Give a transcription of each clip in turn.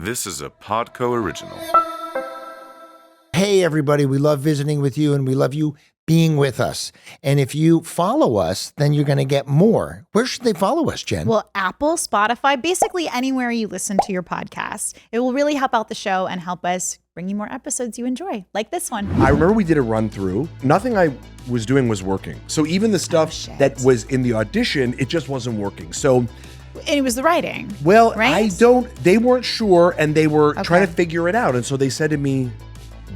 This is a Podco original. Hey, everybody, we love visiting with you and we love you being with us. And if you follow us, then you're going to get more. Where should they follow us, Jen? Well, Apple, Spotify, basically anywhere you listen to your podcast. It will really help out the show and help us bring you more episodes you enjoy, like this one. I remember we did a run through. Nothing I was doing was working. So even the stuff that was in the audition, it just wasn't working. So... And it was the writing. Well, right? They weren't sure and they were trying to figure it out. And so they said to me,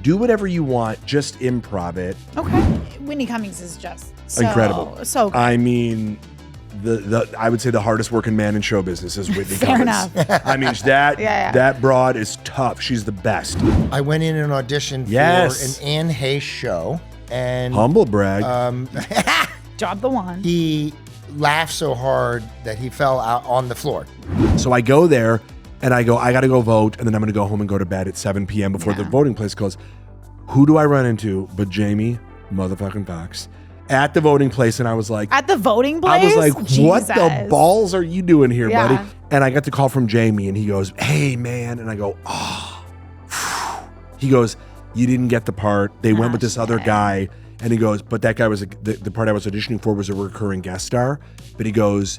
do whatever you want, just improv it. Okay. Whitney Cummings is just so incredible. So good. I mean, I would say the hardest working man in show business is Whitney Cummings. Fair enough. I mean, that broad is tough. She's the best. I went in and auditioned for an Anne Hayes show. And humble brag. Job the one. He laughed so hard that he fell out on the floor. So I go there and I go, I got to go vote. And then I'm going to go home and go to bed at 7 p.m. before the voting place goes. Who do I run into but Jamie motherfucking Foxx at the voting place? And I was like, at the voting place? I was like, what the balls are you doing here, buddy? And I got the call from Jamie and he goes, hey, man. And I go, oh. He goes, you didn't get the part. They went with this other guy. And he goes, but that guy was the part I was auditioning for was a recurring guest star. But he goes,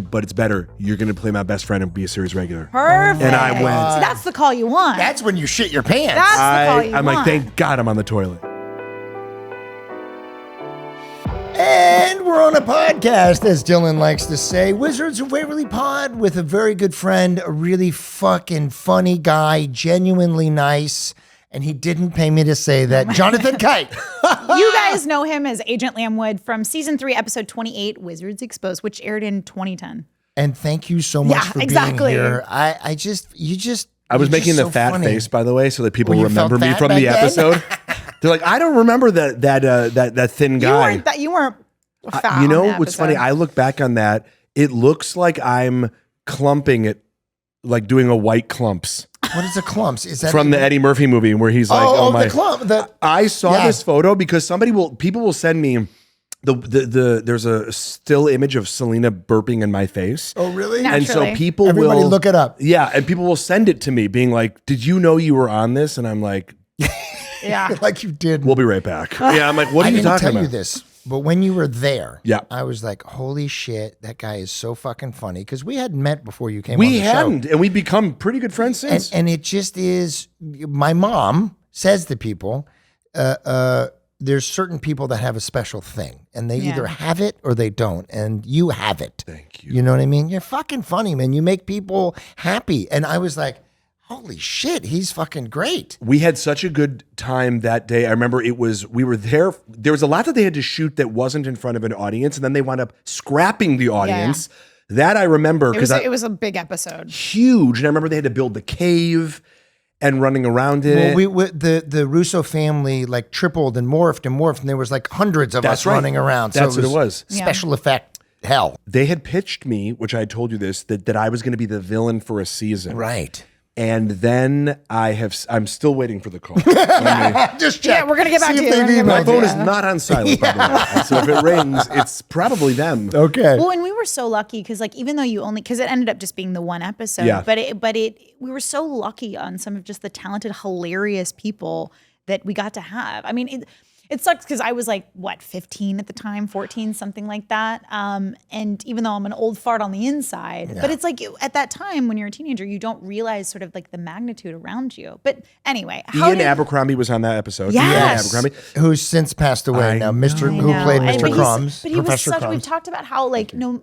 but it's better. You're gonna play my best friend and be a series regular. Perfect. And I went. See, that's the call you want. That's when you shit your pants. That's the call you I'm want. like, thank God I'm on the toilet. And we're on a podcast, as Dylan likes to say, Wizards of Waverly Pod, with a very good friend, a really fucking funny guy, genuinely nice. And he didn't pay me to say that. Jonathan Kite. You guys know him as Agent Lambwood from season 3, episode 28, Wizards Exposed, which aired in 2010. And thank you so much for being here. I was making the fat face, by the way, so that people remember me from the episode. They're like, I don't remember that thin guy. You weren't fat. You know what's funny? I look back on that. It looks like I'm clumping it, like doing a white clumps. What is a clumps? Is that from the Eddie Murphy movie where he's like, "Oh my!" The clump. I saw this photo because people will send me there's a still image of Selena burping in my face. Oh, really? Naturally. And so people Everybody look it up. Yeah, and people will send it to me, being like, "Did you know you were on this?" And I'm like, "Yeah, like you did." We'll be right back. Yeah, I'm like, "What are you talking about?" I didn't tell you this. But when you were there, yeah, I was like, holy shit, that guy is so fucking funny. Because we hadn't met before you came on the show. We hadn't, and we've become pretty good friends since. And it just is, my mom says to people, there's certain people that have a special thing. And they either have it or they don't. And you have it. Thank you. You know what I mean? You're fucking funny, man. You make people happy. And I was like, holy shit, he's fucking great. We had such a good time that day. I remember we were there. There was a lot that they had to shoot that wasn't in front of an audience, and then they wound up scrapping the audience. Yeah. That I remember because it was a big episode. Huge. And I remember they had to build the cave and running around it. Well, the Russo family like tripled and morphed, and there was like hundreds of us running around. That's what it was. Special effect hell. They had pitched me, which I had told you this, that I was going to be the villain for a season. Right. And then I'm still waiting for the call. Just check. Yeah, we're going to get back to you. My phone is not on silent, by the way. So if it rings, it's probably them. Okay. Well, and we were so lucky because like, even though because it ended up just being the one episode, but we were so lucky on some of just the talented, hilarious people that we got to have. I mean, it sucks because I was like, 15 at the time, 14, something like that. And even though I'm an old fart on the inside, but it's like at that time when you're a teenager, you don't realize sort of like the magnitude around you. But anyway. Ian Abercrombie was on that episode. Yes. Ian Abercrombie. Who's since passed away now. Who played Mr. Crumbs. But he was such, we've talked about how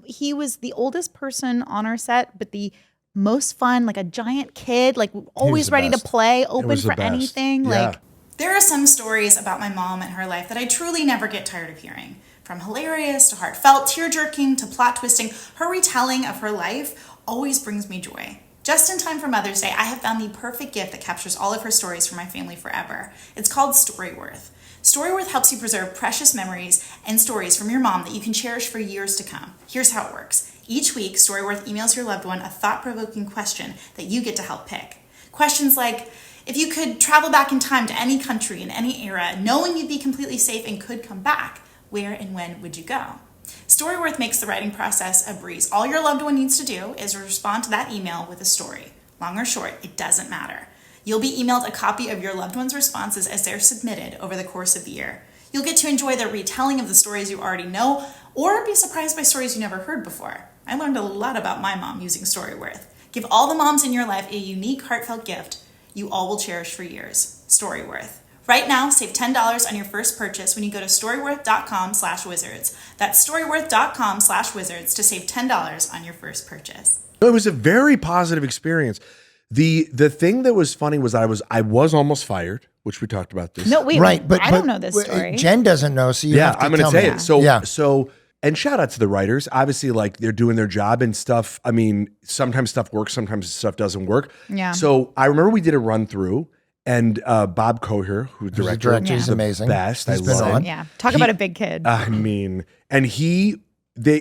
he was the oldest person on our set, but the most fun, like a giant kid, like always ready to play, open for anything. Yeah. Like, there are some stories about my mom and her life that I truly never get tired of hearing. From hilarious to heartfelt, tear-jerking to plot-twisting, her retelling of her life always brings me joy. Just in time for Mother's Day, I have found the perfect gift that captures all of her stories for my family forever. It's called StoryWorth. StoryWorth helps you preserve precious memories and stories from your mom that you can cherish for years to come. Here's how it works. Each week, StoryWorth emails your loved one a thought-provoking question that you get to help pick. Questions like, if you could travel back in time to any country in any era, knowing you'd be completely safe and could come back, where and when would you go? StoryWorth makes the writing process a breeze. All your loved one needs to do is respond to that email with a story. Long or short, it doesn't matter. You'll be emailed a copy of your loved one's responses as they're submitted over the course of the year. You'll get to enjoy the retelling of the stories you already know, or be surprised by stories you never heard before. I learned a lot about my mom using StoryWorth. Give all the moms in your life a unique, heartfelt gift you all will cherish for years. StoryWorth. Right now, save $10 on your first purchase when you go to storyworth.com/wizards. That's storyworth.com/wizards to save $10 on your first purchase. It was a very positive experience. The thing that was funny was I was almost fired, which we talked about this. No, wait, right, but I don't know this story. Jen doesn't know, so you have to I'm going to say me. it. So, and shout out to the writers. Obviously, like they're doing their job and stuff. I mean, sometimes stuff works, sometimes stuff doesn't work. Yeah. So I remember we did a run through, and Bob Coher, who's the director, is amazing. Best. He's I been love on. it. Yeah. Talk about a big kid. I mean, and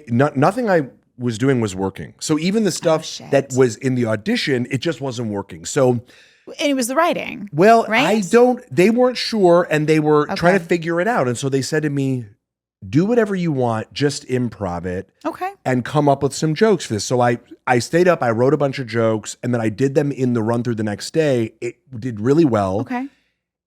nothing I was doing was working. So even the stuff that was in the audition, it just wasn't working. So, and it was the writing. well, right? they weren't sure, and they were trying to figure it out. And so they said to me, do whatever you want, just improv it. Okay. And come up with some jokes for this. So I stayed up, I wrote a bunch of jokes, and then I did them in the run through the next day. It did really well. Okay.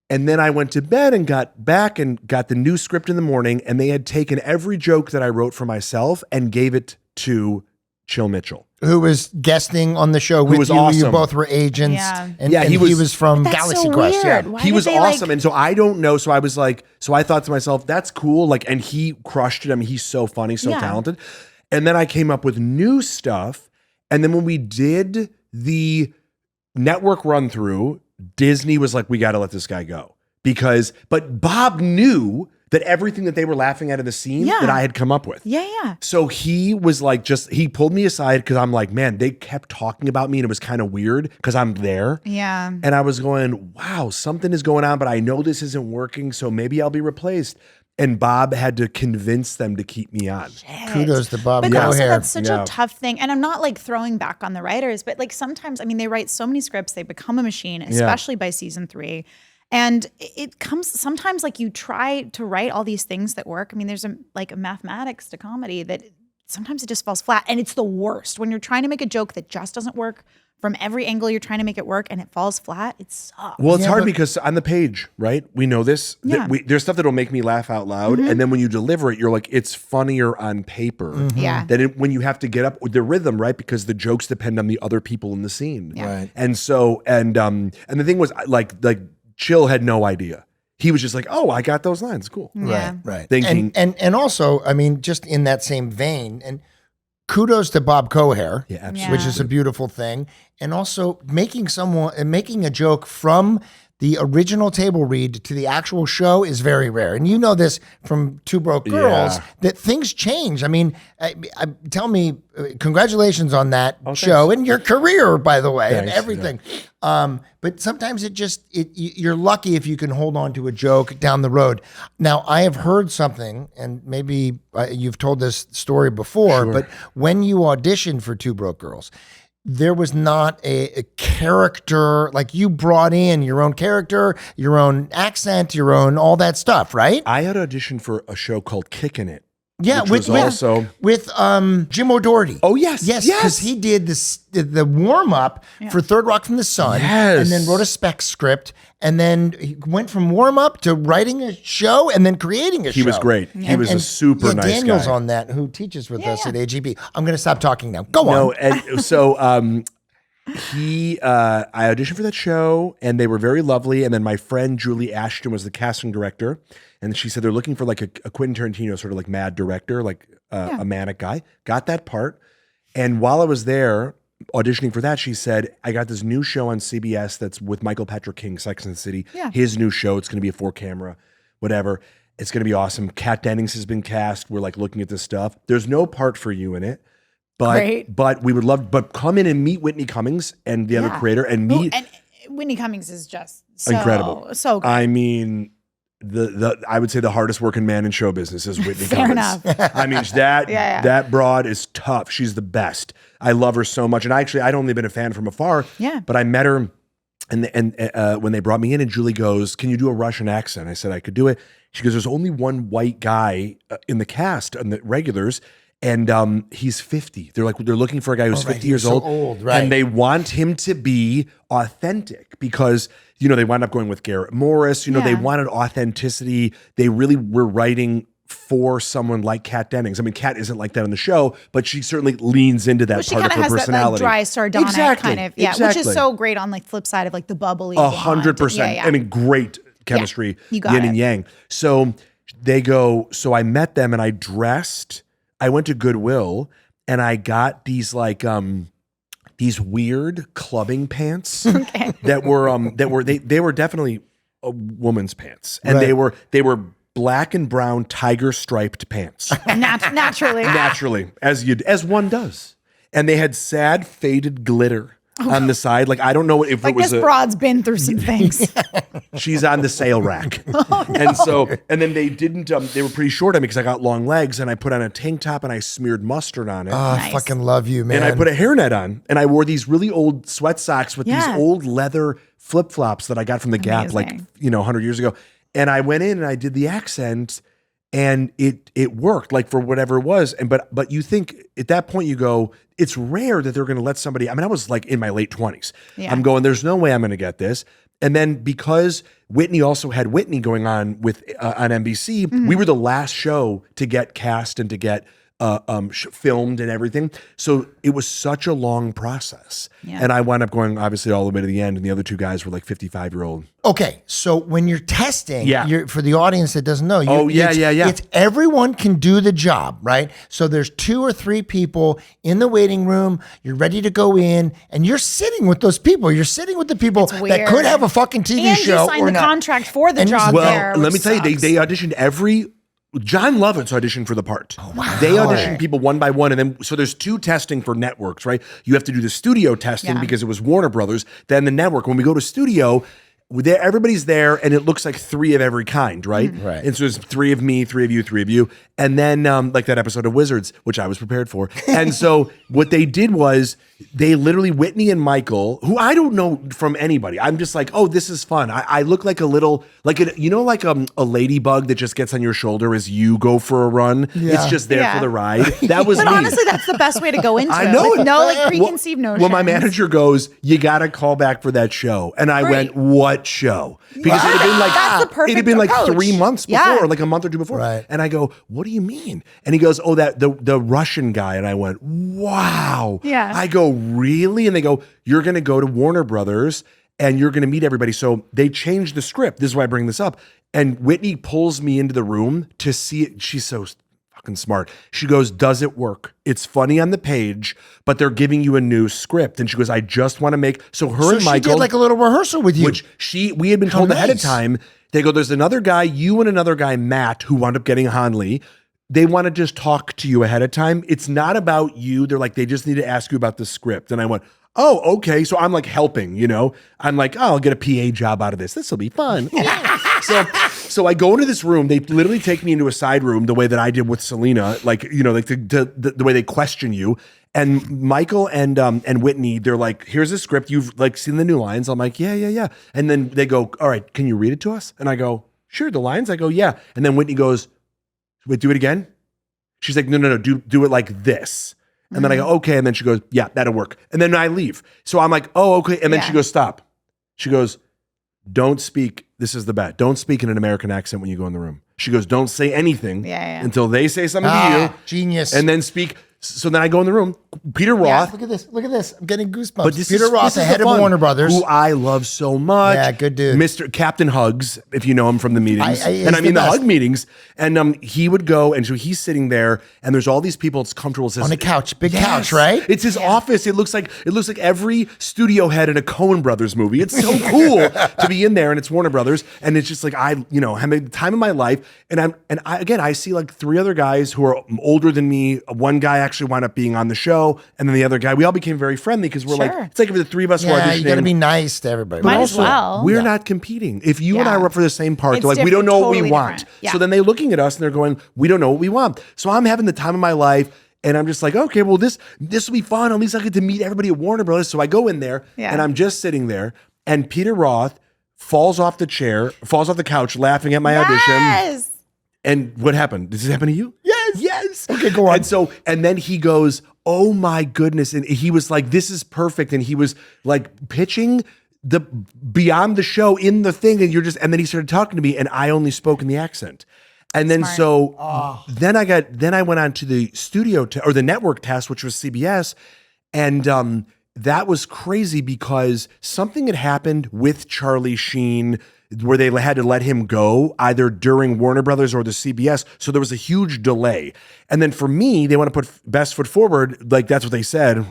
And then I went to bed and got back and got the new script in the morning, and they had taken every joke that I wrote for myself and gave it to Chill Mitchell, who was guesting on the show with was you. awesome. You both were agents. Yeah. And, Yeah, and he was from That's Galaxy so Quest. weird. Yeah. Why he did was they, awesome. And so I don't know. So I was like, so I thought to myself, that's cool. Like, and he crushed it. I mean, he's so funny, so talented. And then I came up with new stuff. And then when we did the network run through, Disney was like, we got to let this guy go but Bob knew that everything that they were laughing at in the scene that I had come up with. Yeah, yeah. So he was like, he pulled me aside because I'm like, man, they kept talking about me and it was kind of weird because I'm there. Yeah. And I was going, wow, something is going on, but I know this isn't working, so maybe I'll be replaced. And Bob had to convince them to keep me on. Kudos to Bob But Coher. also that's such a tough thing. And I'm not like throwing back on the writers, but like sometimes, I mean, they write so many scripts, they become a machine, especially by season 3. And it comes sometimes like you try to write all these things that work. I mean, there's a mathematics to comedy that sometimes it just falls flat. And it's the worst when you're trying to make a joke that just doesn't work from every angle you're trying to make it work and it falls flat. It sucks. Well, it's hard because on the page, right? We know this. Yeah. There's stuff that'll make me laugh out loud. And then when you deliver it, you're like, it's funnier on paper Yeah. than when you have to get up with the rhythm, right? Because the jokes depend on the other people in the scene. Yeah. Right. And so, and the thing was like Chill had no idea. He was just like, oh, I got those lines. Cool. Yeah. Right. Thinking. And also, I mean, just in that same vein, and kudos to Bob Coher, Yeah, absolutely. which is a beautiful thing. And also making a joke from the original table read to the actual show is very rare. And you know this from Two Broke Girls, that things change. I mean, tell me, congratulations on that show and your career, by the way, and everything. Yeah. But sometimes you're lucky if you can hold on to a joke down the road. Now, I have heard something, and maybe you've told this story before, but when you auditioned for Two Broke Girls, there was not a character, like you brought in your own character, your own accent, your own all that stuff, right? I had auditioned for a show called Kickin' It. Yeah, with Jim O'Doherty. Oh, yes. Yes, because he did the warm-up for Third Rock from the Sun, and then wrote a spec script, and then he went from warm-up to writing a show and then creting a show. He was great. He was a super nice guy. Daniel's on that, who teaches with us at AGB. I'm going to stop talking now. Go on. No, and so I auditioned for that show, and they were very lovely, and then my friend Julie Ashton was the casting director, and she said they're looking for like a Quentin Tarantino sort of like mad director, like a manic guy. Got that part. And while I was there auditioning for that, she said, I got this new show on CBS that's with Michael Patrick King, Sex and the City. Yeah. His new show. It's going to be a 4-camera, whatever. It's going to be awesome. Kat Dennings has been cast. We're like looking at this stuff. There's no part for you in it. But we would love, come in and meet Whitney Cummings and the other creator and meet. And Whitney Cummings is just so incredible. So good. I mean, I would say the hardest working man in show business is Whitney Cummings. Fair enough. I mean, that broad is tough. She's the best. I love her so much. And I'd only been a fan from afar. Yeah. But I met her and when they brought me in, and Julie goes, can you do a Russian accent? I said I could do it. She goes, there's only one white guy in the cast and the regulars. And he's 50. They're looking for a guy who's 50 years old. Right. And they want him to be authentic because, they wound up going with Garrett Morris. They wanted authenticity. They really were writing for someone like Kat Dennings. I mean, Kat isn't like that on the show, but she certainly leans into that part of her personality. That like dry, sardonic kind of, exactly. which is so great on like flip side of like the bubbly. 100%. I mean, great chemistry, you got yin it. and yang. So they go, so I met them and I went to Goodwill and I got these like, these weird clubbing pants that were definitely a woman's pants. And they were black and brown tiger striped pants. Naturally, as one does. And they had sad faded glitter on the side. Like, I don't know if like it was this broad's been through some things. She's on the sale rack. And then they didn't, they were pretty short on me because I got long legs and I put on a tank top and I smeared mustard on it. Oh, I fucking love you, man. And I put a hairnet on and I wore these really old sweat socks with these old leather flip-flops that I got from the Gap, like, 100 years ago. And I went in and I did the accent and it worked, like, for whatever it was. And but you think at that point you go, it's rare that they're going to let somebody. I mean, I was like in my late 20s. Yeah. I'm going, there's no way I'm going to get this. And then because Whitney also had Whitney going on with on NBC, we were the last show to get cast and to get filmed and everything. So it was such a long process. Yeah. And I wound up going obviously all the way to the end. And the other two guys were like 55-year-old. Okay. So when you're testing, Yeah. for the audience that doesn't know, yeah. It's everyone can do the job, right? So there's 2 or 3 people in the waiting room. You're ready to go in and you're sitting with those people. You're sitting with the people that could have a fucking TV and show. You signed the contract for the job there. Well, let me tell you, they auditioned John Lovitz auditioned for the part. Oh, wow. They auditioned people one by one. And then, so there's 2 testing for networks, right? You have to do the studio testing because it was Warner Brothers. Then the network, when we go to studio, everybody's there and it looks like 3 of every kind, right? Right. And so there's 3 of me, 3 of you, 3 of you. And then like that episode of Wizards, which I was prepared for. And so what they did was they literally, Whitney and Michael, who I don't know from anybody. I'm just like, oh, this is fun. I look like a little, like a ladybug that just gets on your shoulder as you go for a run. Yeah. It's just there for the ride. That was But me. honestly, that's the best way to go into I know it. With no like preconceived notions. Well, my manager goes, you got to call back for that show. And I went, what show? Because it had been like, that's the perfect it had been like approach. 3 months before, like a month or 2 before. Right. And I go, what do you mean? And he goes, oh, that the Russian guy. And I went, wow. Yeah. I go, really? And they go, you're going to go to Warner Brothers and you're going to meet everybody. So they changed the script. This is why I bring this up. And Whitney pulls me into the room to see it. She's so fucking smart. She goes, does it work? It's funny on the page, but they're giving you a new script. And she goes, I just want to make, so and Michael. She did like a little rehearsal with you. Which we had been told ahead of time. They go, there's another guy, you and another guy, Matt, who wound up getting Hanley. They want to just talk to you ahead of time. It's not about you. They're like, they just need to ask you about the script. And I went, oh, okay. So I'm like helping, I'm like, oh, I'll get a PA job out of this. This will be fun. So I go into this room. They literally take me into a side room the way that I did with Selena, like, like the way they question you. And Michael and Whitney, they're like, here's a script. You've like seen the new lines. I'm like, yeah. And then they go, all right, can you read it to us? And I go, sure, the lines? I go, yeah. And then Whitney goes, wait, do it again? She's like, no, do it like this. And then I go, okay. And then she goes, yeah, that'll work. And then I leave. So I'm like, oh, okay. And then she goes, stop. She goes, don't speak. This is the bet. Don't speak in an American accent when you go in the room. She goes, don't say anything until they say something to you. Genius. And then speak. So then I go in the room. Peter Roth. Look at this. I'm getting goosebumps. But Peter Roth, the head of Warner Brothers, who I love so much. Yeah, good dude. Mr. Captain Hugs, if you know him from the meetings. And I mean the hug meetings. And he would go, and so he's sitting there, and there's all these people. It's comfortable. It's on a couch, big couch, right? It's his office. It looks like every studio head in a Coen Brothers movie. It's so cool to be in there, and it's Warner Brothers, and it's just like I'm having the time of my life. And I see like 3 other guys who are older than me. One guy actually wound up being on the show, and then the other guy, we all became very friendly because we're like, it's like if the 3 of us were auditioning. You got to be nice to everybody. Might as well. We're not competing. If you and I were up for the same part, It's they're like, we don't know what we totally want. different. Yeah. So then they're looking at us and they're going, we don't know what we want. So I'm having the time of my life. And I'm just like, okay, well, this will be fun. At least I get to meet everybody at Warner Brothers. So I go in there and I'm just sitting there. And Peter Roth falls off the couch laughing at my audition. And what happened? Did this happen to you? Yeah, Yes. Okay, go on. And then he goes, oh my goodness. And he was like, this is perfect. And he was like pitching the beyond the show in the thing. And then he started talking to me and I only spoke in the accent. And then then I went on to the studio or the network test, which was CBS. And that was crazy because something had happened with Charlie Sheen where they had to let him go either during Warner Brothers or the CBS. So there was a huge delay. And then for me, they want to put best foot forward. Like that's what they said.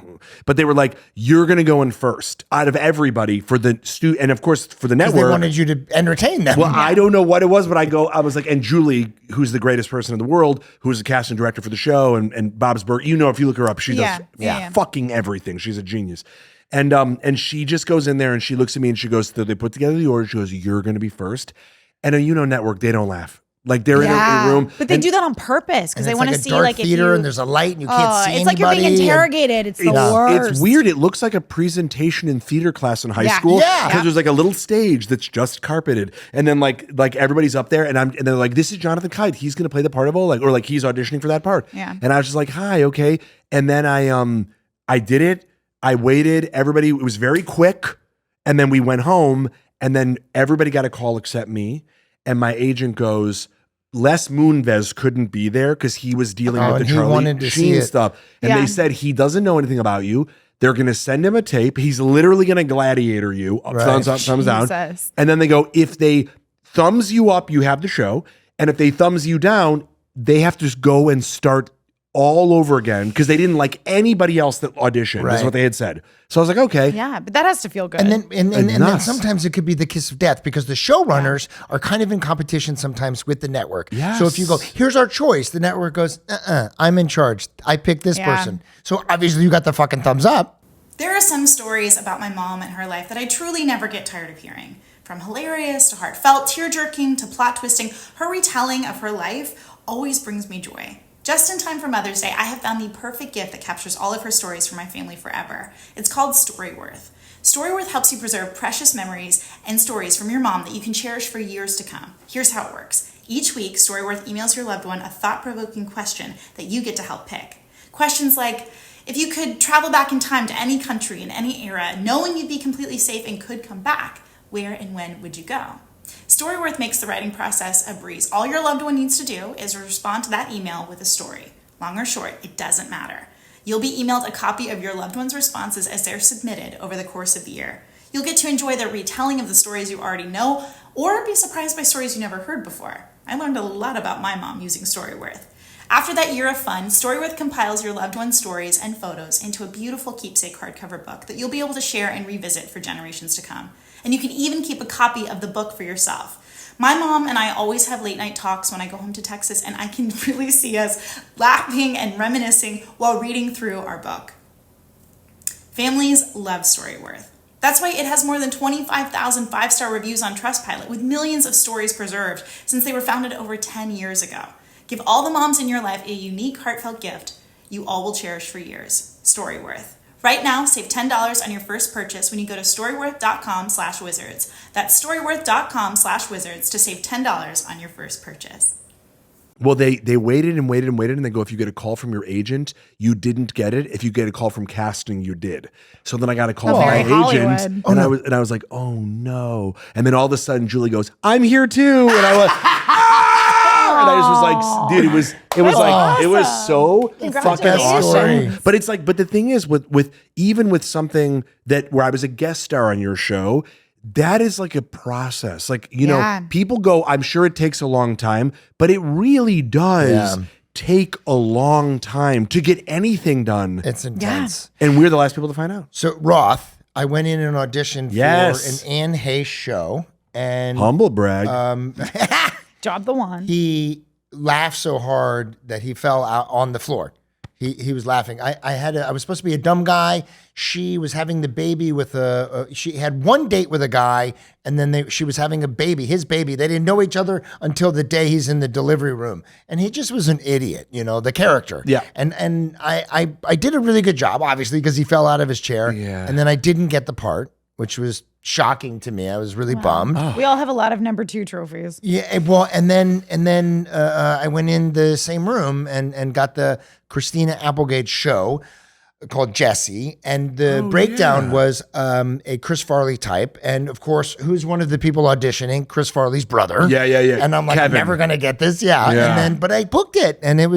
But they were like, you're going to go in first out of everybody for the and of course for the network. They wanted you to entertain them. Well, I don't know what it was, but I was like, and Julie, who's the greatest person in the world, who's the casting director for the show and Bob's Burger, if you look her up, she does fucking everything. She's a genius. And she just goes in there and she looks at me and she goes, they put together the order. She goes, you're going to be first. And network, they don't laugh. Like they're in a room. But they do that on purpose because they want to see like theater and there's a light and you can't see it's anybody. Like you're being interrogated. It's the worst. It's weird. It looks like a presentation in theater class in high school. Yeah. Because there's like a little stage that's just carpeted. And then like everybody's up there and they're like, this is Jonathan Kite. He's going to play the part of Oleg or like he's auditioning for that part. Yeah. And I was just like, hi, okay. And then I did it. I waited. Everybody, it was very quick. And then we went home and then everybody got a call except me. And my agent goes, Les Moonves couldn't be there because he was dealing with the Charlie Sheen stuff. And they said he doesn't know anything about you. They're going to send him a tape. He's literally going to gladiator you. Thumbs up, thumbs down. And then they go, if they thumbs you up, you have the show. And if they thumbs you down, they have to just go and start all over again because they didn't like anybody else that auditioned is what they had said. So I was like, okay. Yeah, but that has to feel good. And then sometimes it could be the kiss of death because the showrunners are kind of in competition sometimes with the network. Yes. So if you go, here's our choice, the network goes, I'm in charge. I picked this person. So obviously you got the fucking thumbs up. There are some stories about my mom and her life that I truly never get tired of hearing. From hilarious to heartfelt, tear-jerking to plot twisting, her retelling of her life always brings me joy. Just in time for Mother's Day, I have found the perfect gift that captures all of her stories for my family forever. It's called StoryWorth. StoryWorth helps you preserve precious memories and stories from your mom that you can cherish for years to come. Here's how it works. Each week, StoryWorth emails your loved one a thought-provoking question that you get to help pick. Questions like, if you could travel back in time to any country in any era, knowing you'd be completely safe and could come back, where and when would you go? StoryWorth makes the writing process a breeze. All your loved one needs to do is respond to that email with a story. Long or short, it doesn't matter. You'll be emailed a copy of your loved one's responses as they're submitted over the course of the year. You'll get to enjoy the retelling of the stories you already know or be surprised by stories you never heard before. I learned a lot about my mom using StoryWorth. After that year of fun, StoryWorth compiles your loved one's stories and photos into a beautiful keepsake hardcover book that you'll be able to share and revisit for generations to come. And you can even keep a copy of the book for yourself. My mom and I always have late night talks when I go home to Texas, and I can really see us laughing and reminiscing while reading through our book. Families love StoryWorth. That's why it has more than 25,000 five-star reviews on Trustpilot, with millions of stories preserved since they were founded over 10 years ago. Give all the moms in your life a unique, heartfelt gift you all will cherish for years. StoryWorth. Right now, save $10 on your first purchase when you go to storyworth.com/wizards. That's storyworth.com/wizards to save $10 on your first purchase. Well, they waited and waited and waited, and they go, if you get a call from your agent, you didn't get it. If you get a call from casting, you did. So then I got a call from my agent, and I was like, oh no. And then all of a sudden, Julie goes, I'm here too. And I went, and I just was like, dude, it was so fucking awesome. But it's like, but the thing is with even with something where I was a guest star on your show, that is like a process. Like, people go, I'm sure it takes a long time, but it really does take a long time to get anything done. It's intense. And we're the last people to find out. So Roth, I went in and auditioned for an Anne Hayes show. And humble brag. Job the one. He laughed so hard that he fell out on the floor. He was laughing. I was supposed to be a dumb guy. She was having the baby with she had one date with a guy, and then she was having a baby, his baby. They didn't know each other until the day he's in the delivery room. And he just was an idiot, the character. Yeah. And I did a really good job, obviously, because he fell out of his chair. Yeah. And then I didn't get the part, which was shocking to me. I was really bummed. We all have a lot of number 2 trophies. Yeah, well, and then I went in the same room and got the Christina Applegate show called Jessie, and the breakdown was a Chris Farley type, and of course, who's one of the people auditioning? Chris Farley's brother. Yeah. And I'm like, Kevin. I'm never gonna get this. But I booked it, and that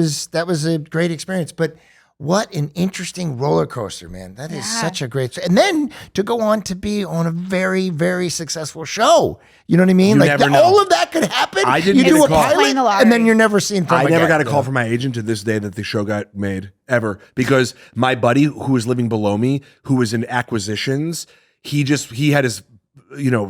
was a great experience. But what an interesting roller coaster, man. That is such a great, and then to go on to be on a very, very successful show. You know what I mean? You never know. All of that could happen. I didn't you get do a a call. Playing the pilot, lottery. and then you're never seen from I again. never got a call from my agent to this day that the show got made ever, because my buddy who was living below me, who was in acquisitions, he had his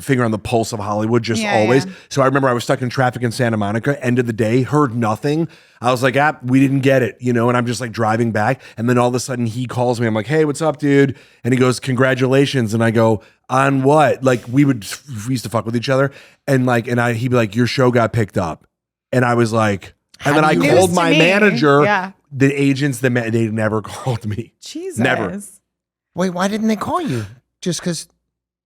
finger on the pulse of Hollywood always. Yeah. So I remember I was stuck in traffic in Santa Monica, end of the day, heard nothing. I was like, we didn't get it, and I'm just like driving back. And then all of a sudden he calls me. I'm like, hey, what's up, dude? And he goes, congratulations. And I go, on what? Like we used to fuck with each other. And he'd be like, your show got picked up. And I was like, and then I called my manager, the agents, they never called me. Jesus. Never. Wait, why didn't they call you? Just because?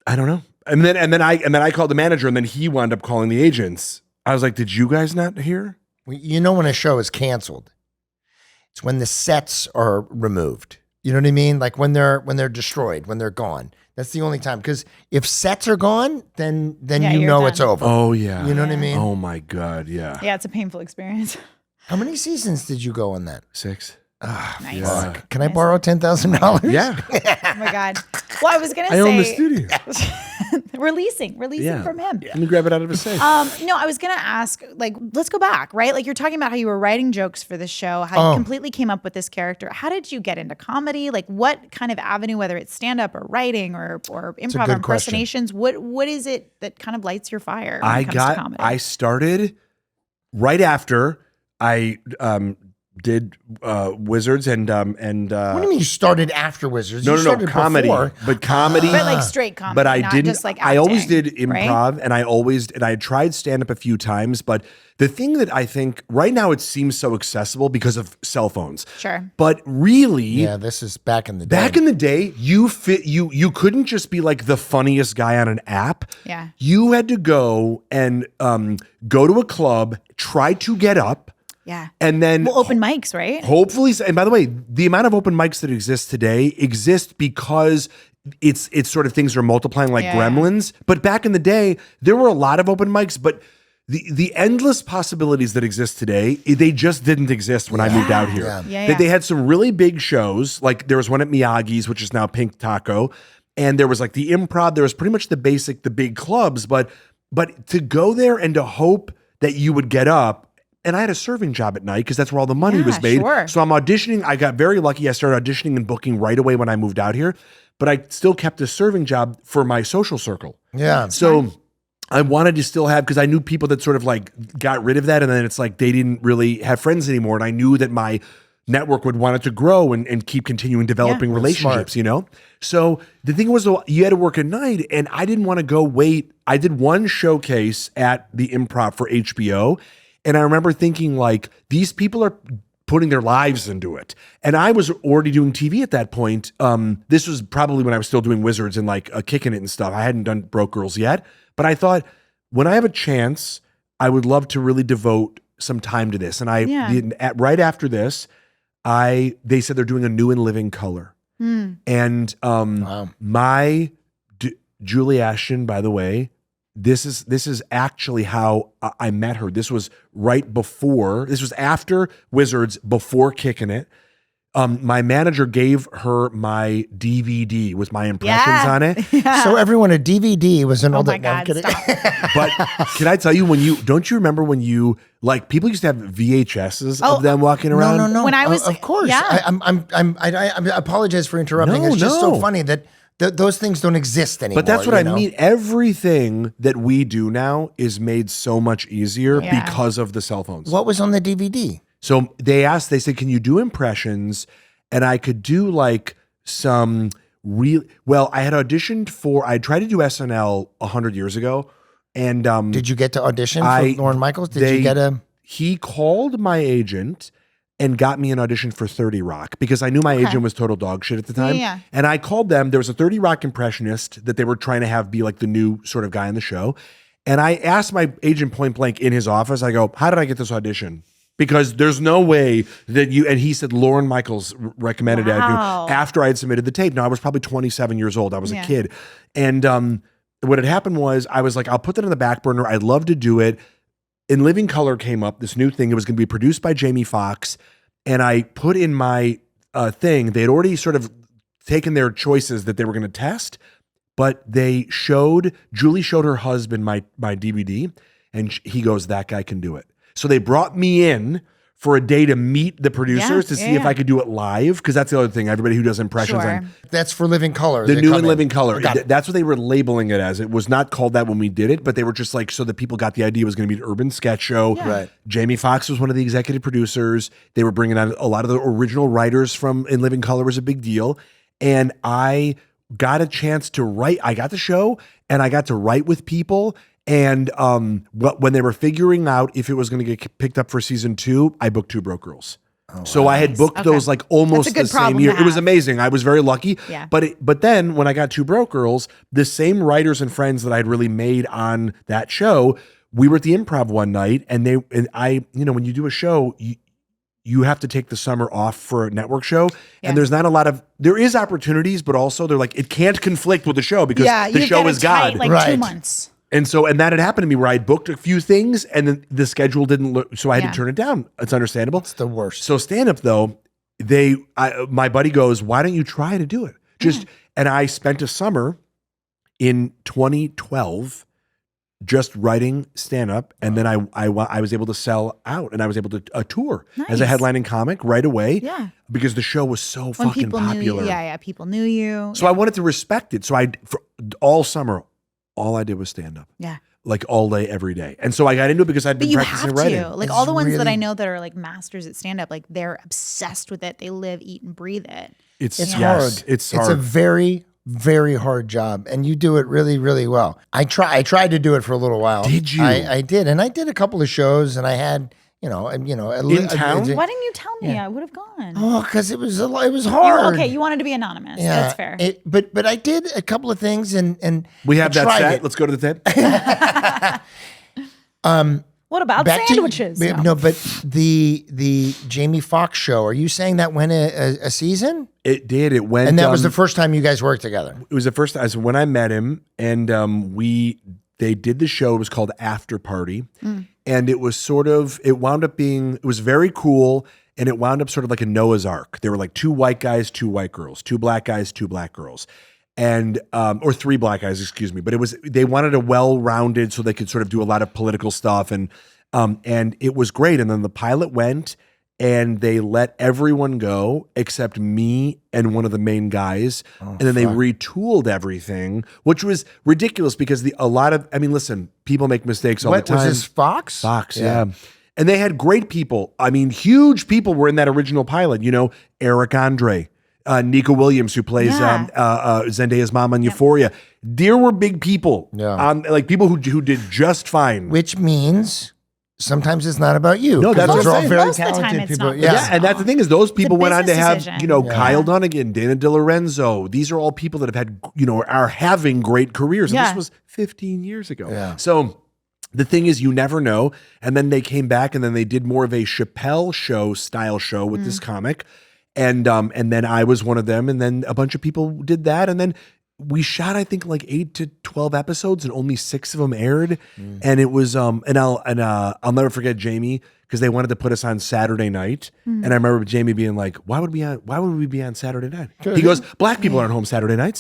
I don't know. And then I called the manager, and then he wound up calling the agents. I was like, did you guys not hear? You know when a show is canceled, it's when the sets are removed. You know what I mean? Like when they're destroyed, when they're gone. That's the only time. Because if sets are gone, then you know done. it's over. Oh yeah. You know what I mean? Oh my God, yeah. Yeah, it's a painful experience. How many seasons did you go on that? 6. Nice. Yeah. Can I borrow $10,000? Yeah. Oh my God. Well, I was gonna I say own the studio. releasing from him. Let me grab it out of his safe. No, I was gonna ask, let's go back, right? Like you're talking about how you were writing jokes for the show, how you completely came up with this character. How did you get into comedy? Like what kind of avenue, whether it's stand-up or writing or improv or impersonations, what is it that kind of lights your fire when it comes to comedy? I started right after I did Wizards and What do you mean you started after Wizards? No, you started comedy, before. but comedy, but like straight comedy, but I not didn't. Just like I always acting, did improv, right? and I tried stand up a few times. But the thing that I think right now it seems so accessible because of cell phones. Sure, but really, yeah, this is back in the day. Back in the day, you couldn't just be like the funniest guy on an app. Yeah, you had to go and go to a club, try to get up. Yeah. And then open mics, right? Hopefully, and by the way, the amount of open mics that exist today exist because it's sort of things are multiplying like gremlins. But back in the day, there were a lot of open mics, but the endless possibilities that exist today, they just didn't exist when I moved out here. They had some really big shows, like there was one at Miyagi's, which is now Pink Taco, and there was like the Improv. There was pretty much the big clubs, but to go there and to hope that you would get up. And I had a serving job at night because that's where all the money was made. Sure. So I'm auditioning. I got very lucky. I started auditioning and booking right away when I moved out here. But I still kept a serving job for my social circle. Yeah. So I wanted to still have, because I knew people that sort of like got rid of that. And then it's like they didn't really have friends anymore. And I knew that my network would want it to grow and keep continuing developing relationships, So the thing was, though, you had to work at night and I didn't want to go wait. I did one showcase at the Improv for HBO. And I remember thinking, like, these people are putting their lives into it. And I was already doing TV at that point. This was probably when I was still doing Wizards and like kicking it and stuff. I hadn't done Broke Girls yet. But I thought, when I have a chance, I would love to really devote some time to this. And right after this, they said they're doing a New and Living Color. And my Julie Ashton, by the way, this is actually how I met her. This was this was after Wizards, before Kicking It. My manager gave her my DVD with my impressions on it. Yeah. So everyone, a DVD was an old. Oh my God, stop. But can I tell you, don't you remember when you, like, people used to have VHSs of them walking around? No. When I was, of course. yeah. I apologize for interrupting. It's just so funny that those things don't exist anymore. But that's what I mean. Everything that we do now is made so much easier because of the cell phones. What was on the DVD? So they said, can you do impressions? And I could do like some I had auditioned I tried to do SNL 100 years ago. And did you get to audition for Lorne Michaels? Did you get a? He called my agent and got me an audition for 30 Rock because I knew my agent was total dog shit at the time. Yeah. And I called them. There was a 30 Rock impressionist that they were trying to have be like the new sort of guy on the show. And I asked my agent point blank in his office, I go, how did I get this audition? Because there's no way that you, and he said Lauren Michaels recommended it after I had submitted the tape. Now I was probably 27 years old. I was a kid. And what had happened was I was like, I'll put that on the back burner. I'd love to do it. In Living Color came up, this new thing. It was going to be produced by Jamie Foxx. And I put in my thing, they had already sort of taken their choices that they were going to test, but Julie showed her husband my DVD, and he goes, that guy can do it. So they brought me in for a day to meet the producers to see if I could do it live, because that's the other thing. Everybody who does impressions on that's for Living Color. The new and Living Color. That's what they were labeling it as. It was not called that when we did it, but they were just like, so that people got the idea it was going to be an urban sketch show. Yeah. Right. Jamie Foxx was one of the executive producers. They were bringing on a lot of the original writers from In Living Color was a big deal. And I got a chance to write. I got the show and I got to write with people. And when they were figuring out if it was going to get picked up for season 2, I booked Two Broke Girls. So I had booked those like almost the same year. It was amazing. I was very lucky. Yeah. But then when I got Two Broke Girls, the same writers and friends that I'd really made on that show, we were at the Improv one night, and I, when you do a show, you have to take the summer off for a network show, and there's not a lot of, there is opportunities, but also they're like, it can't conflict with the show because the show is God. Like 2 months. And that had happened to me where I booked a few things and then the schedule didn't look, so I had to turn it down. It's understandable. It's the worst. So stand-up though, my buddy goes, why don't you try to do it? And I spent a summer in 2012 just writing stand-up, and then I was able to sell out, and I was able to tour as a headlining comic right away because the show was so fucking popular. People knew you. So I wanted to respect it. So for all summer, all I did was stand up. Yeah. Like all day, every day. And so I got into it because I'd been practicing writing. Like all the ones that I know that are like masters at stand up, like they're obsessed with it. They live, eat, and breathe it. It's hard. It's hard. It's a very, very hard job. And you do it really, really well. I tried to do it for a little while. Did you? I did. And I did a couple of shows, and I had, in town. Why didn't you tell me? I would have gone. Oh, because it was hard. You wanted to be anonymous. Yeah, that's fair. But I did a couple of things, and we have that set. Let's go to the tape. What about sandwiches? But the Jamie Foxx show. Are you saying that went a season? It did. It went, and that was the first time you guys worked together. It was the first time. So when I met him, and they did the show. It was called Afterparty. And it was it wound up being, it was very cool. And it wound up sort of like a Noah's Ark. There were like 2 white guys, 2 white girls, 2 black guys, 2 black girls. And, or 3 black guys, excuse me. But they wanted a well-rounded so they could sort of do a lot of political stuff. And it was great. And then the pilot went, and they let everyone go except me and one of the main guys. And then they retooled everything, which was ridiculous because listen, people make mistakes all the time. Was this Fox? Fox, yeah. And they had great people. I mean, huge people were in that original pilot. Eric Andre, Nico Williams, who plays Zendaya's mom on Euphoria. There were big people, like people who did just fine. Which means sometimes it's not about you. No, that's those what are I'm all saying. very talented people. Yeah, and that's the thing is those people went on to have, Kyle Dunnigan, Dana DiLorenzo. These are all people that have had, are having great careers. And this was 15 years ago. Yeah. So the thing is, you never know. And then they came back, and then they did more of a Chappelle style show with this comic. And then I was one of them. And then a bunch of people did that. And then we shot, I think, like 8 to 12 episodes, and only 6 of them aired. And it was, I'll never forget Jamie, because they wanted to put us on Saturday night. And I remember Jamie being like, why would we be on Saturday night? He goes, black people aren't home Saturday nights.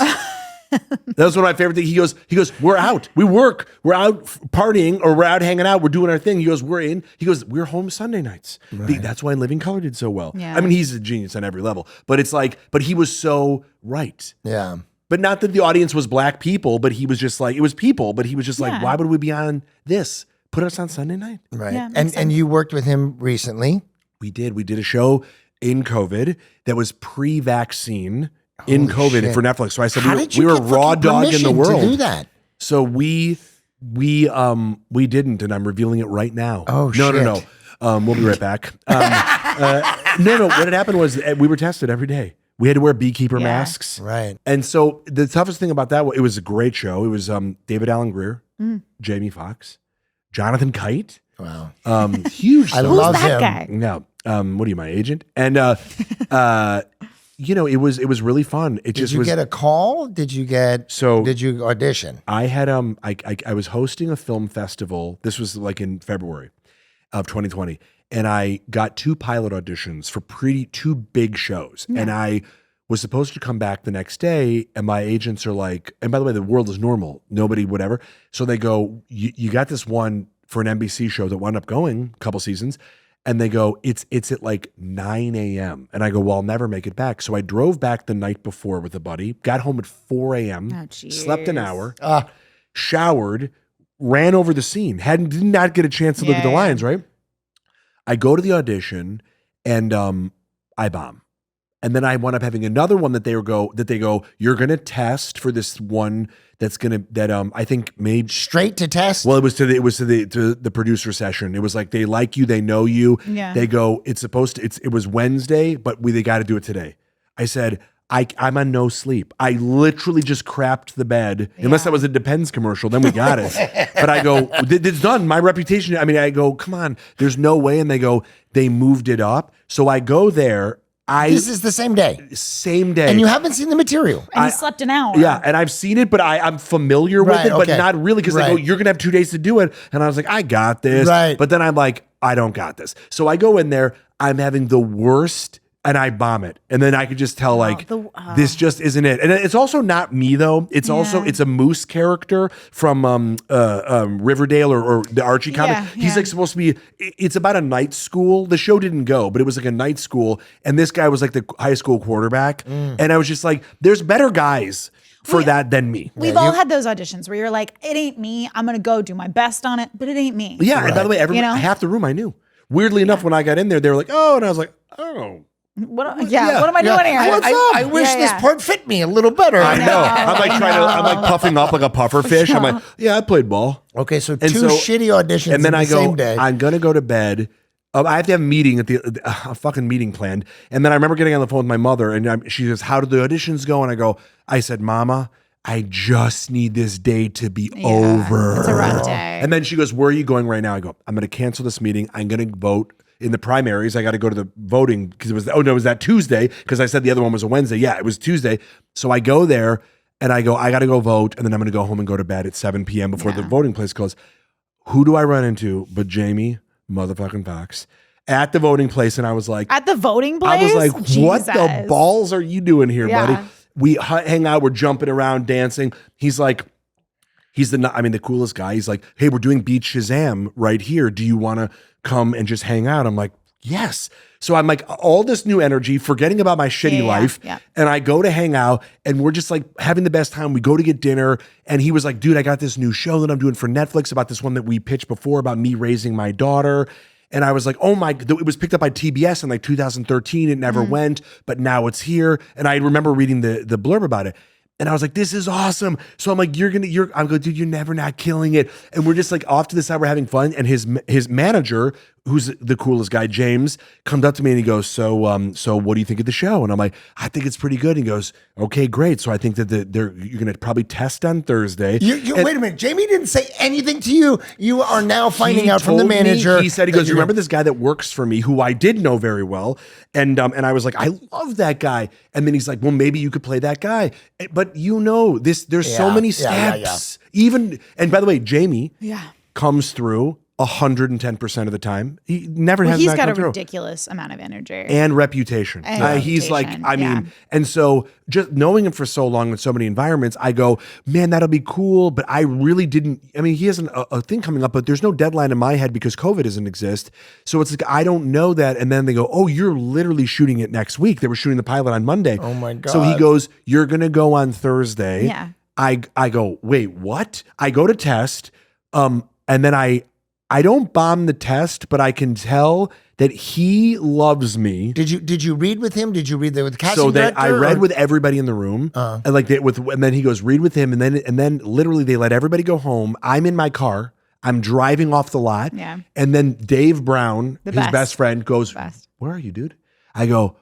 That was one of my favorite things. He goes, we're out. We work. We're out partying, or we're out hanging out. We're doing our thing. He goes, we're home Sunday nights. Right. That's why Living Color did so well. Yeah. I mean, he's a genius on every level, but it's like, but he was so right. Yeah. But not that the audience was black people, but he was just like, it was people, but he was just like, why would we be on this? Put us on Sunday night. Right. Yeah, and you worked with him recently. We did. We did a show in COVID that was pre-vaccine in COVID for Netflix. So I said, we were raw dog in the world. To do that? So we didn't, and I'm revealing it right now. Oh, shit. No. We'll be right back. No. What had happened was we were tested every day. We had to wear beekeeper masks. Right. And so the toughest thing about that, it was a great show. It was David Allen Greer, Jamie Foxx, Jonathan Kite. Wow. Huge. I star. love Who's that him. guy? No. What are you, my agent? And it was really fun. Did you get a call? Did you audition? I had I was hosting a film festival. This was like in February of 2020, and I got 2 pilot auditions for two big shows, and I was supposed to come back the next day, and my agents are like, and by the way, the world is normal, nobody whatever. So they go, you got this one for an NBC show that wound up going a couple seasons. And they go, it's at like 9 a.m. And I go, well, I'll never make it back. So I drove back the night before with a buddy, got home at 4 a.m., slept an hour, showered, ran over the scene, did not get a chance to look at the lines, right? I go to the audition and I bomb. And then I wound up having another one that they go, you're going to test for this one I think made straight to test. Well, it was to the producer session. It was like, they like you, they know you. Yeah. They go, it was Wednesday, but they got to do it today. I said, I'm on no sleep. I literally just crapped the bed. Unless that was a Depends commercial, then we got it. But I go, it's done. My reputation. I mean, I go, come on, there's no way. And they go, they moved it up. So I go there. This is the same day. Same day. And you haven't seen the material. And you slept an hour. Yeah, and I've seen it, but I'm familiar with it, but not really, because they go, you're going to have 2 days to do it. And I was like, I got this. Right. But then I'm like, I don't got this. So I go in there, I'm having the worst, and I bomb it. And then I could just tell, this just isn't it. And it's also not me, though. It's also, it's a Moose character from Riverdale or the Archie comic. Yeah, He's like supposed to be, it's about a night school. The show didn't go, but it was like a night school. And this guy was like the high school quarterback. And I was just like, there's better guys for that than me. We've all had those auditions where you're like, it ain't me. I'm going to go do my best on it, but it ain't me. Yeah. And by the way, half the room I knew. Weirdly enough, when I got in there, they were like, oh, and I was like, oh. What am I doing here? I wish this part fit me a little better. I know. I'm like puffing up like a puffer fish. I'm like, I played ball. Okay, so two shitty auditions and then the same day. I'm going to go to bed. I have to have a meeting a fucking meeting planned. And then I remember getting on the phone with my mother, and she goes, how did the auditions go? And I said, Mama, I just need this day to be over. It's a rough day. And then she goes, where are you going right now? I go, I'm going to cancel this meeting. I'm going to vote. In the primaries, I got to go to the voting because it was that Tuesday, because I said the other one was a Wednesday. Yeah, it was Tuesday. So I go there and I go, I got to go vote. And then I'm going to go home and go to bed at 7 p.m. before the voting place closes. Who do I run into but Jamie motherfucking Foxx at the voting place? And I was like, at the voting place? I was like, what the balls are you doing here, buddy? We hang out, we're jumping around, dancing. He's like, the coolest guy. He's like, hey, we're doing Beat Shazam right here. Do you want to come and just hang out? I'm like, yes. So I'm like, all this new energy, forgetting about my shitty life. Yeah. And I go to hang out and we're just like having the best time. We go to get dinner. And he was like, dude, I got this new show that I'm doing for Netflix about this one that we pitched before about me raising my daughter. And I was like, oh my, it was picked up by TBS in like 2013. It never went, but now it's here. And I remember reading the blurb about it. And I was like, this is awesome. So I'm like, I'm going, dude, you're never not killing it. And we're just like off to the side, we're having fun. And his manager, who's the coolest guy, James, comes up to me and he goes, so what do you think of the show? And I'm like, I think it's pretty good. And he goes, okay, great. So I think that you're going to probably test on Thursday. Wait a minute. Jamie didn't say anything to you. You are now finding out from the manager. He said, he goes, you remember this guy that works for me who I did know very well? And I was like, I love that guy. And then he's like, well, maybe you could play that guy. But there's so many steps. Even, and by the way, Jamie comes through 110% of the time. He never has. He's got a ridiculous amount of energy and reputation. He's like, and so just knowing him for so long in so many environments, I go, man, that'll be cool. But I really didn't. I mean, he has a thing coming up, but there's no deadline in my head because COVID doesn't exist. So it's like I don't know that. And then they go, oh, you're literally shooting it next week. They were shooting the pilot on Monday. Oh my god. So he goes, you're gonna go on Thursday. Yeah. I go, wait, what? I go to test, and then I don't bomb the test, but I can tell that he loves me. Did you read with him? Did you read with the casting so director? I read with everybody in the room, and then he goes read with him, and then literally they let everybody go home. I'm in my car. I'm driving off the lot. Yeah. And then Dave Brown, his best friend, goes, "Where are you, dude?" I go,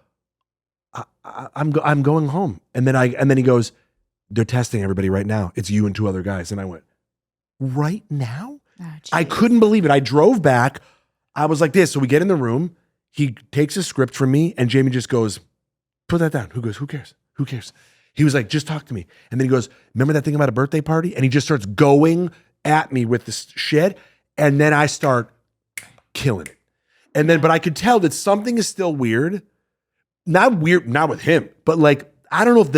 I'm going home. And then he goes, "They're testing everybody right now. It's you and 2 other guys." And I went, "Right now?" Oh, I couldn't believe it. I drove back. I was like this. So we get in the room. He takes a script from me, and Jamie just goes, "Put that down." Who goes, "Who cares? Who cares?" He was like, "Just talk to me." And then he goes, "Remember that thing about a birthday party?" And he just starts going at me with this shit. And then I start killing it. And then, but I could tell that something is still weird. Not with him, but like, I don't know if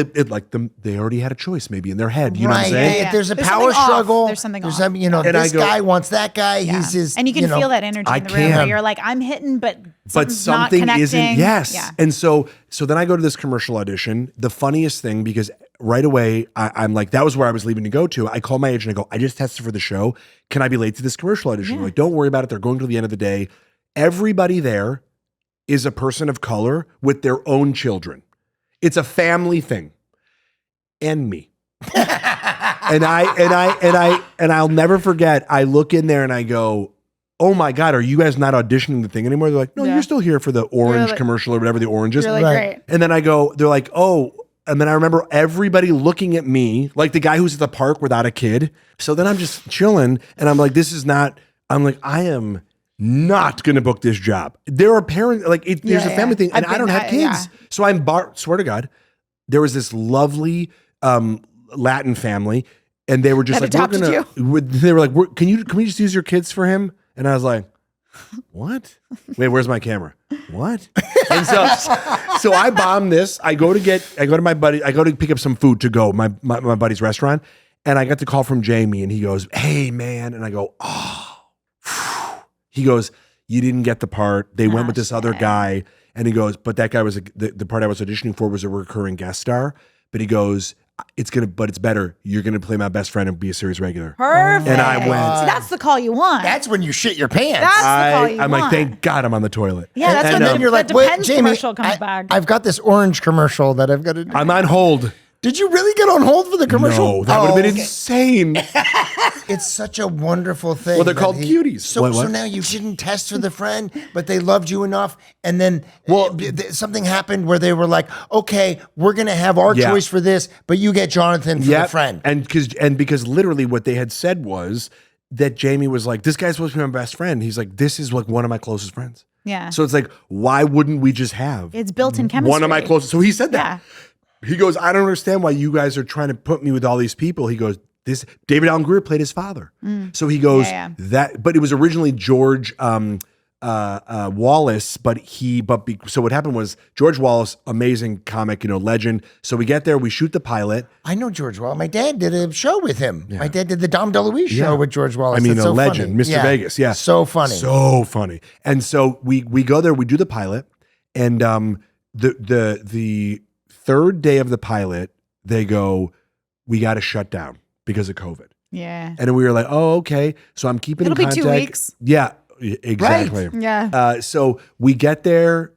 they already had a choice maybe in their head. You know what I'm saying? If there's a power struggle. There's something off. This guy wants that guy. Yeah. And you can feel that energy in the room where you're like, I'm hitting, but something not isn't. Yes. Yeah. And so then I go to this commercial audition. The funniest thing, because right away I'm like, that was where I was leaving to go to. I call my agent. I go, "I just tested for the show. Can I be late to this commercial audition?" Yeah. Like, "Don't worry about it. They're going till the end of the day." Everybody there is a person of color with their own children. It's a family thing. And me. and I'll never forget, I look in there and I go, "Oh my God, are you guys not auditioning the thing anymore?" They're like, "No, you're still here for the orange commercial or whatever the orange is." You're like, great. And then they're like, "Oh," and then I remember everybody looking at me like the guy who's at the park without a kid. So then I'm just chilling and I'm like, I am not going to book this job. There are parents, there's a family thing and I don't have kids. Yeah. So swear to God, there was this lovely Latin family and they were just like, they were like, can we just use your kids for him? And I was like, "What? Wait, where's my camera? What?" And so I bomb this. I go to my buddy, I go to pick up some food to go, my buddy's restaurant. And I got the call from Jamie and he goes, "Hey man." And I go, "Oh." He goes, "You didn't get the part. They went with this other guy." And he goes, "But that guy was the part I was auditioning for was a recurring guest star." But he goes, but it's better. You're going to play my best friend and be a series regular." Perfect. And I went. See, that's the call you want. That's when you shit your pants. That's the call you I'm want. like, thank God I'm on the toilet. Yeah, that's and then you're like, "Wait, Jamie, commercial comes back. I've got this orange commercial that I've got to do." I'm on hold. Did you really get on hold for the commercial? No, that would have been insane. It's such a wonderful thing. Well, they're called cuties. So now you didn't test for the friend, but they loved you enough. And then something happened where they were like, "Okay, we're going to have our choice for this, but you get Jonathan for the friend." And because literally what they had said was that Jamie was like, "This guy's supposed to be my best friend." He's like, "This is like one of my closest friends." Yeah. So it's like, why wouldn't we just have it's built-in chemistry? One of my closest. So he said that. Yeah. He goes, "I don't understand why you guys are trying to put me with all these people." He goes, "This David Allen Greer played his father." So he goes, but it was originally George Wallace, so what happened was George Wallace, amazing comic, legend. So we get there, we shoot the pilot. I know George Wallace. My dad did a show with him. Yeah. My dad did the Dom DeLuise show with George Wallace. I mean, That's a so legend, funny. Mr. Vegas. Yeah. So funny. So funny. And so we go there, we do the pilot, and the third day of the pilot, they go, "We got to shut down because of COVID." Yeah. And we were like, "Oh, okay." So I'm keeping in contact. It'll be 2 weeks. Yeah, exactly. Right. Yeah. So we get there,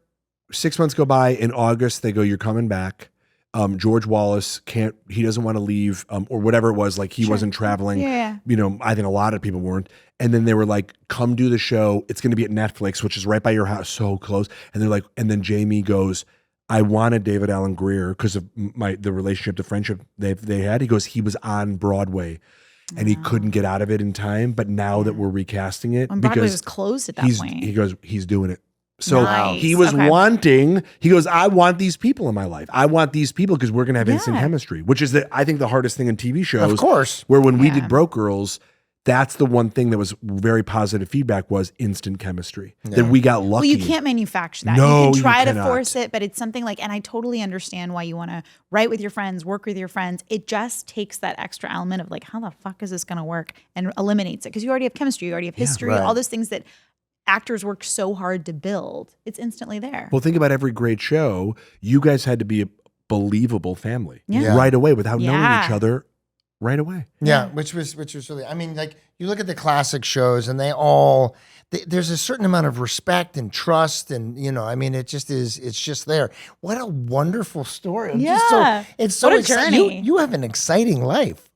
6 months go by. In August, they go, "You're coming back." George Wallace he doesn't want to leave, or whatever it was, like he wasn't traveling. Yeah. I think a lot of people weren't. And then they were like, "Come do the show. It's going to be at Netflix, which is right by your house, so close." And they're like, and then Jamie goes, "I wanted David Allen Greer because of the relationship, the friendship they had." He goes, "He was on Broadway and he couldn't get out of it in time. But now that we're recasting it, when Broadway was closed at that point." He goes, "He's doing it." So Nice. he was he goes, "I want these people in my life. I want these people because we're going to have instant chemistry," which is I think the hardest thing in TV shows. Of course. Where when we did Broke Girls, that's the one thing that was very positive feedback was instant chemistry. That we got lucky. Well, you can't manufacture that. No, you can try to cannot. force it, but it's something like, and I totally understand why you want to write with your friends, work with your friends. It just takes that extra element of like, how the fuck is this going to work? And eliminates it because you already have chemistry, you already have history, all those things that actors work so hard to build. It's instantly there. Well, think about every great show. You guys had to be a believable family right away without knowing each other right away. Yeah, which was really, I mean, like you look at the classic shows and there's a certain amount of respect and trust and, I mean, it's just there. What a wonderful story. It's so what a journey. You have an exciting life.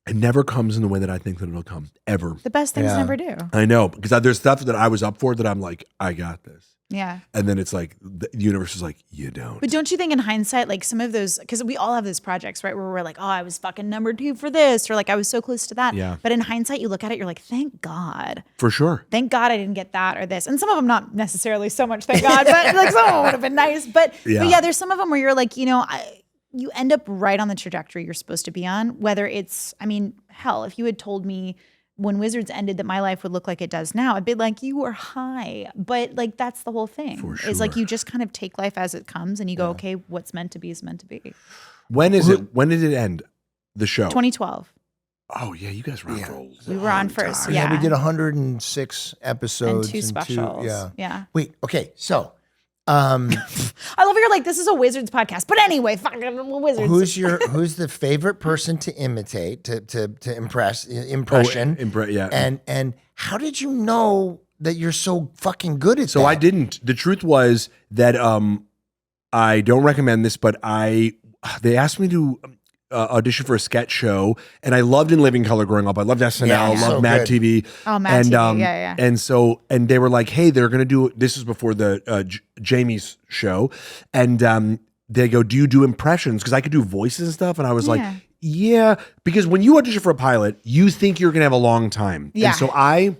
It never comes in the way that I think that it'll come, ever. The best things never do. I know, because there's stuff that I was up for that I'm like, I got this. Yeah. And then it's like, the universe is like, you don't. But don't you think in hindsight, like some of those, because we all have those projects, right? Where we're like, oh, I was fucking number 2 for this, or like I was so close to that. Yeah. But in hindsight, you look at it, you're like, thank God. For sure. Thank God I didn't get that or this. And some of them not necessarily so much, thank God, but like some of them would have been nice. But yeah, there's some of them where you're like, you end up right on the trajectory you're supposed to be on, whether it's, I mean, hell, if you had told me when Wizards ended that my life would look like it does now, I'd be like, you were high. But like, that's the whole thing. For sure. Is like, you just kind of take life as it comes and you go, okay, what's meant to be is meant to be. When did it end, the show? 2012. Oh yeah, you guys were on for a We were on first, time. yeah. We did 106 episodes. And 2 specials. Yeah. Wait, okay, so I love you're like, this is a Wizards podcast. But anyway, fucking Wizards. who's the favorite person to imitate, to impression? Yeah. And how did you know that you're so fucking good at that? So I didn't. The truth was that I don't recommend this, but they asked me to audition for a sketch show, and I loved In Living Color growing up. I loved SNL, loved so Mad good. TV. Oh, Mad TV, yeah. And they were like, hey, they're going to do, this was before the Jamie's show, and they go, do you do impressions? Because I could do voices and stuff, and I was like, yeah, because when you audition for a pilot, you think you're going to have a long time. Yeah. And so I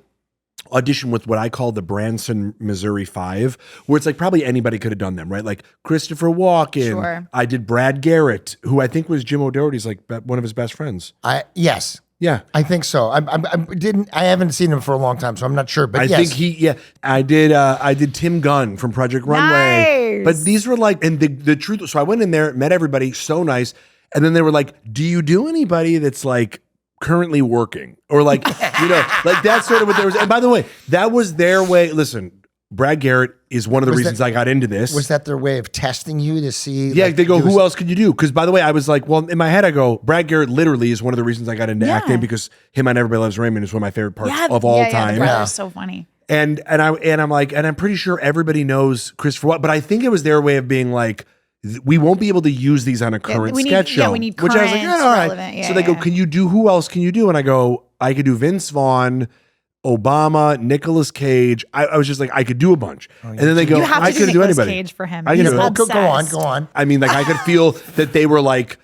audition with what I call the Branson, Missouri 5, where it's like probably anybody could have done them, right? Like Christopher Walken. Sure. I did Brad Garrett, who I think was Jim O'Doherty's like one of his best friends. Yes. Yeah. I think so. I haven't seen him for a long time, so I'm not sure. But I think I did Tim Gunn from Project Runway. Nice. But these were like, and the truth, so I went in there, met everybody, so nice. And then they were like, do you do anybody that's like currently working? Or like, like that's sort of what there was. And by the way, that was their way. Listen, Brad Garrett is one of the reasons I got into this. Was that their way of testing you to see? Yeah, they go, who else could you do? Because by the way, I was like, well, in my head, I go, Brad Garrett literally is one of the reasons I got into acting, because him on Everybody Loves Raymond is one of my favorite parts of all time. Yeah, is so funny. And I'm like, and I'm pretty sure everybody knows Christopher Watt, but I think it was their way of being like, we won't be able to use these on a current sketch show. Yeah, we need current, which I was like, all right. relevant. So they go, who else can you do? And I go, I could do Vince Vaughn, Obama, Nicolas Cage. I was just like, I could do a bunch. And then they go, I couldn't do anybody. Cage for him. I can do it. Go on. I mean, like I could feel that they were like,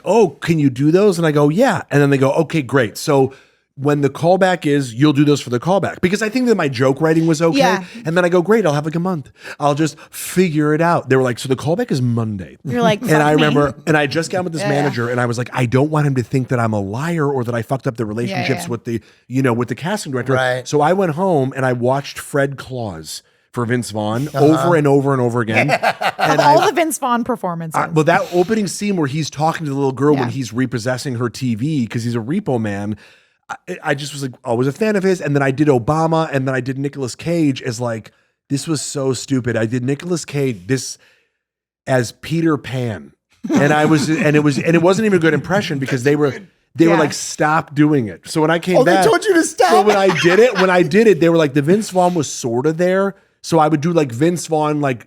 oh, can you do those? And I go, yeah. And then they go, okay, great. So when the callback is, you'll do those for the callback. Because I think that my joke writing was okay. Yeah. And then I go, great, I'll have like a month. I'll just figure it out. They were like, so the callback is Monday. You're like, and I remember, and I just got with this manager and I was like, I don't want him to think that I'm a liar or that I fucked up the relationships with the, with the casting director. Right. So I went home and I watched Fred Claus for Vince Vaughn over and over and over again. And all the Vince Vaughn performances. But that opening scene where he's talking to the little girl when he's repossessing her TV because he's a repo man, I just was like, always a fan of his. And then I did Obama, and then I did Nicolas Cage as like, this was so stupid. I did Nicolas Cage as Peter Pan. And it wasn't even a good impression because they were like, stop doing it. So when I came back, they told you to stop. So when I did it, they were like, the Vince Vaughn was sort of there. So I would do like Vince Vaughn, like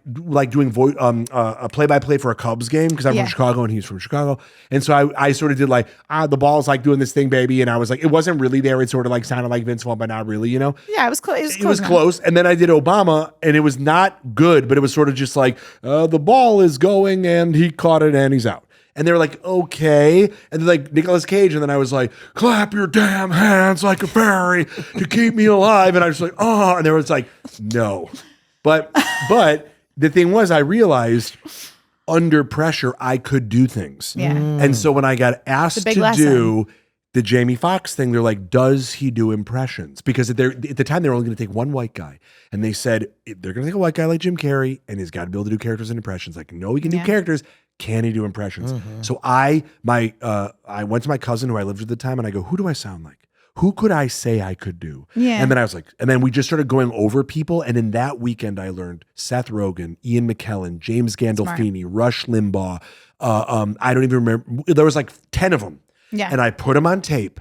doing a play-by-play for a Cubs game because I'm from Chicago and he's from Chicago. And so I sort of did like, the ball's like doing this thing, baby. And I was like, it wasn't really there. It sort of like sounded like Vince Vaughn, but not really, Yeah, it was close. It was close. And then I did Obama and it was not good, but it was sort of just like, the ball is going and he caught it and he's out. And they were like, okay. And then like Nicolas Cage. And then I was like, clap your damn hands like a fairy to keep me alive. And I was like, oh. And they were like, no. But the thing was, I realized under pressure, I could do things. Yeah. And so when I got asked to do the Jamie Foxx thing, they're like, does he do impressions? Because at the time, they were only going to take one white guy. And they said, they're going to take a white guy like Jim Carrey, and he's got to be able to do characters and impressions. Like, no, he can do characters. Can he do impressions? Mm-hmm. So I went to my cousin who I lived with at the time, and I go, who do I sound like? Who could I say I could do? Yeah. And then I was like, and then we just started going over people. And in that weekend, I learned Seth Rogen, Ian McKellen, James Gandolfini, Rush Limbaugh. I don't even remember. There was like 10 of them. Yeah. And I put them on tape.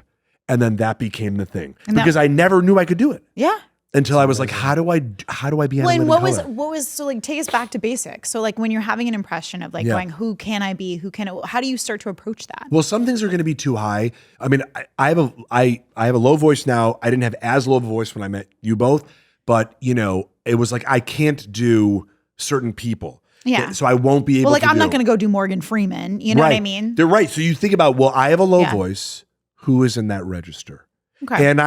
And then that became the thing. Because I never knew I could do it. Yeah. until I was like, how do I be well, on and Living what Color? was so like take us back to basics. So like when you're having an impression of like going, who can I be? How do you start to approach that? Well, some things are going to be too high. I mean, I have a low voice now. I didn't have as low of a voice when I met you both, but it was like I can't do certain people. Yeah. So I won't be able to I'm not going to go do Morgan Freeman. You know what I mean? They're right. So you think about, well, I have a low voice. Who is in that register? Okay. And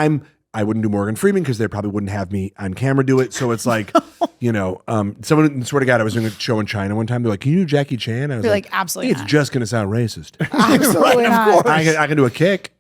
I wouldn't do Morgan Freeman because they probably wouldn't have me on camera do it. So it's like, someone, swear to God, I was doing a show in China one time. They're like, can you do Jackie Chan? I was like, absolutely it's not. just going to sound racist. Absolutely not. I can do a kick.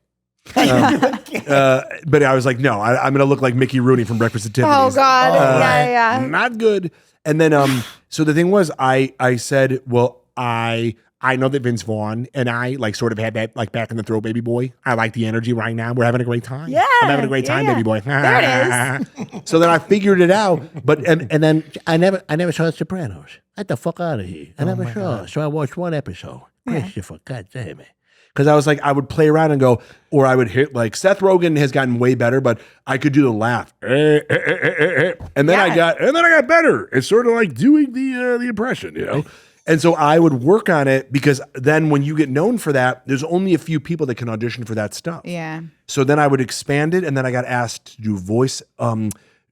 But I was like, no, I'm going to look like Mickey Rooney from Breakfast at Tiffany's. Oh God. Yeah. Not good. And then, so the thing was, I said, well, I know that Vince Vaughn and I like sort of had that like back in the throw, baby boy. I like the energy right now. We're having a great time. Yeah. I'm having a great time, baby boy. There it is. So then I figured it out. But and then I never saw The Sopranos. Get the fuck out of here. I never saw. So I watched one episode. Christopher, God damn it. Because I was like, I would play around and go, or I would hit like Seth Rogen has gotten way better, but I could do the laugh. And then I got better. It's sort of like doing the impression, And so I would work on it because then when you get known for that, there's only a few people that can audition for that stuff. Yeah. So then I would expand it, and then I got asked to do voice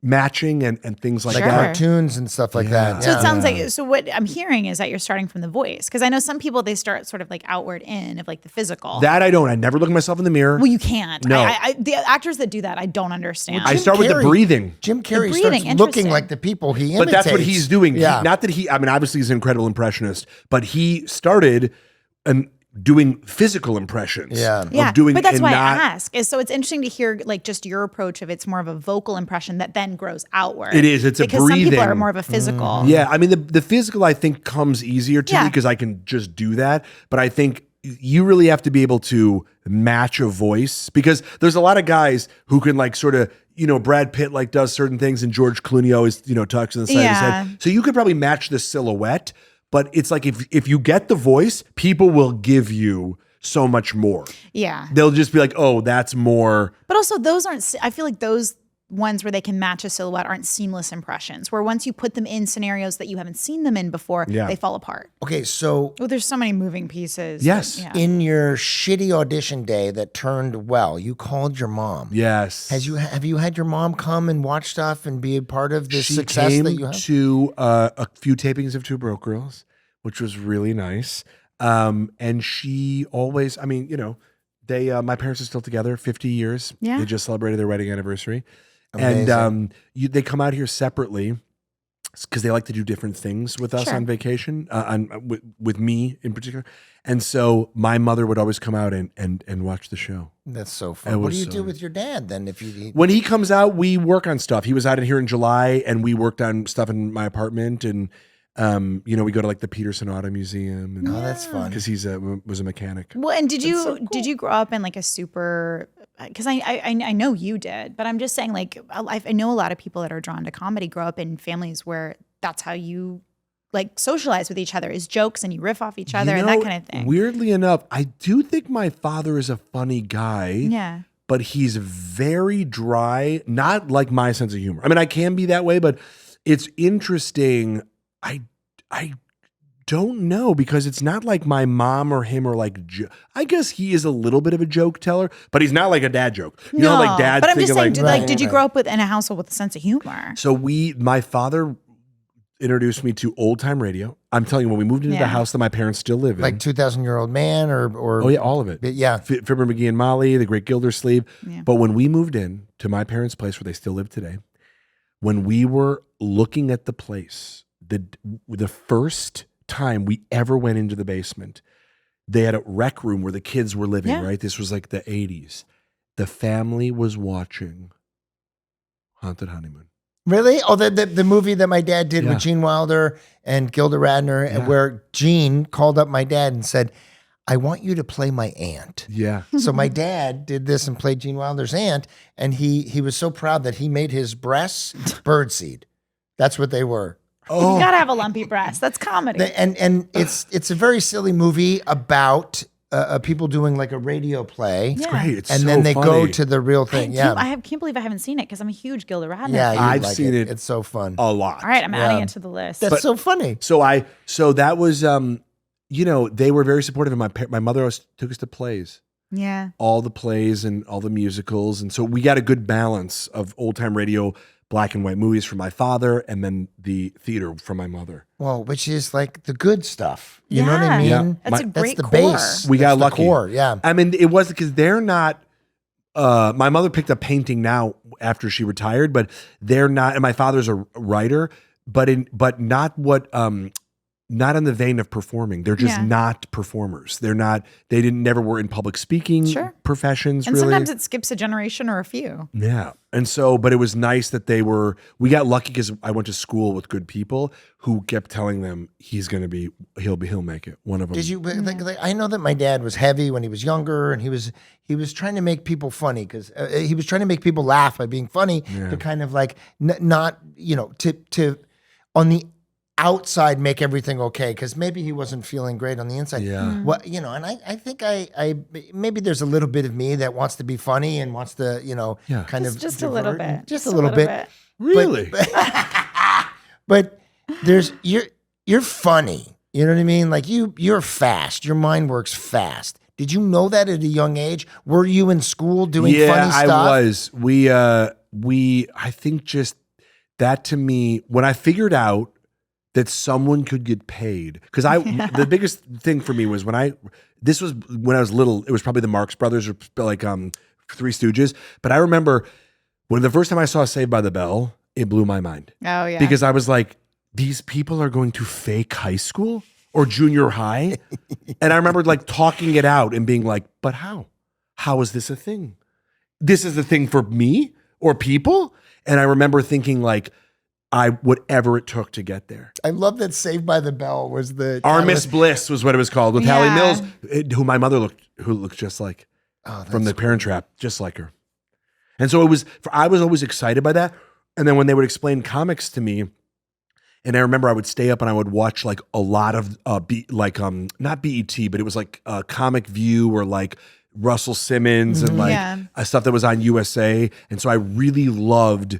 matching and things like that. Cartoons and stuff like that. So it sounds like, so what I'm hearing is that you're starting from the voice. Because I know some people, they start sort of like outward in of like the physical. That I don't. I never look at myself in the mirror. Well, you can't. No. The actors that do that, I don't understand. I start with the breathing. Jim Carrey breathing, starts looking like the people he imitates. But that's what he's doing. Yeah. Obviously he's an incredible impressionist, but he started doing physical impressions. Yeah, but that's why I ask. So it's interesting to hear like just your approach of it's more of a vocal impression that then grows outward. It is. It's because a breathing. Some people are more of a physical. Yeah, I mean the physical I think comes easier to me because I can just do that. But I think you really have to be able to match a voice because there's a lot of guys who can like sort of. Brad Pitt like does certain things and George Clooney always, tucks in the side of his head. So you could probably match the silhouette, but it's like if you get the voice, people will give you so much more. Yeah. They'll just be like, oh, that's more. But also those aren't, I feel like those ones where they can match a silhouette aren't seamless impressions, where once you put them in scenarios that you haven't seen them in before, they fall apart. Okay, so... Well, there's so many moving pieces. Yes. In your shitty audition day that turned well, you called your mom. Yes. Have you had your mom come and watch stuff and be a part of the success that you have? She came to a few tapings of Two Broke Girls, which was really nice. And she always, they my parents are still together 50 years. Yeah. They just celebrated their wedding anniversary. Amazing. And they come out here separately because they like to do different things with us on vacation, with me in particular. And so my mother would always come out and watch the show. That's so fun. What do you do with your dad then? When he comes out, we work on stuff. He was out here in July, and we worked on stuff in my apartment. And we go to like the Peterson Auto Museum. And, that's fun because he's was a mechanic. Well, and did you grow up in like a super? Because I know you did, but I'm just saying like I know a lot of people that are drawn to comedy grow up in families where that's how you like socialize with each other is jokes and you riff off each other and that kind of thing. Weirdly enough, I do think my father is a funny guy. Yeah. But he's very dry, not like my sense of humor. I mean, I can be that way, but it's interesting. I don't know because it's not like my mom or him are like. I guess he is a little bit of a joke teller, but he's not like a dad joke. You know, like dads. But I'm just saying, like, did you grow up in a household with a sense of humor? So my father introduced me to old time radio. I'm telling you, when we moved into the house that my parents still live in, like 2,000-Year-Old Man or oh yeah, all of it. Yeah, Fibber McGee and Molly, The Great Gildersleeve. Yeah. But when we moved in to my parents' place where they still live today, when we were looking at the place, the first time we ever went into the basement, they had a rec room where the kids were living, right? This was like the 80s. The family was watching Haunted Honeymoon. Really? Oh, the movie that my dad did with Gene Wilder and Gilda Radner, where Gene called up my dad and said, I want you to play my aunt. Yeah. So my dad did this and played Gene Wilder's aunt, and he was so proud that he made his breasts birdseed. That's what they were. Oh. You gotta have a lumpy breast. That's comedy. And it's a very silly movie about people doing like a radio play. It's great. It's and so then they funny. go to the real thing. I can't believe I haven't seen it because I'm a huge Gilda Radner Yeah, fan. I've like seen it. It's so fun. A lot. All right, I'm adding it to the list. That's so funny. So that was they were very supportive, and my mother always took us to plays. Yeah. All the plays and all the musicals, and so we got a good balance of old time radio, black and white movies from my father, and then the theater from my mother. Well, which is like the good stuff. You know what I mean? Yeah. That's a great That's the core. base. We got That's the lucky. core, yeah. I mean, it was because they're not. My mother picked up painting now after she retired, but they're not. And my father's a writer, but not what. Not in the vein of performing. They're just not performers. They're not. They never were in public speaking professions. And really. sometimes it skips a generation or a few. Yeah. And so, but it was nice that we got lucky because I went to school with good people who kept telling them he'll make it. One of them. Did you? Like, I know that my dad was heavy when he was younger, and he was trying to make people funny because he was trying to make people laugh by being funny to kind of like not to on the outside make everything okay because maybe he wasn't feeling great on the inside. Yeah. Well, and I think I maybe there's a little bit of me that wants to be funny and wants to kind of just a little bit, just a little bit. Really. But there's you're funny. You know what I mean? Like you're fast. Your mind works fast. Did you know that at a young age? Were you in school doing funny stuff? I was. I think just that to me when I figured out that someone could get paid. Because the biggest thing for me was when I was little, it was probably the Marx Brothers or like Three Stooges. But I remember when the first time I saw Saved by the Bell, it blew my mind. Oh, yeah. Because I was like, these people are going to fake high school or junior high? And I remember like talking it out and being like, but how? How is this a thing? This is the thing for me or people? And I remember thinking like, whatever it took to get there. I love that Saved by the Bell was the Our Miss Bliss was what it was called with Hallie Mills, who my mother looked just like from The Parent Trap, just like her. And so I was always excited by that. And then when they would explain comics to me, and I remember I would stay up and I would watch like a lot of not BET, but it was like Comic View or like Russell Simmons and stuff that was on USA. And so I really loved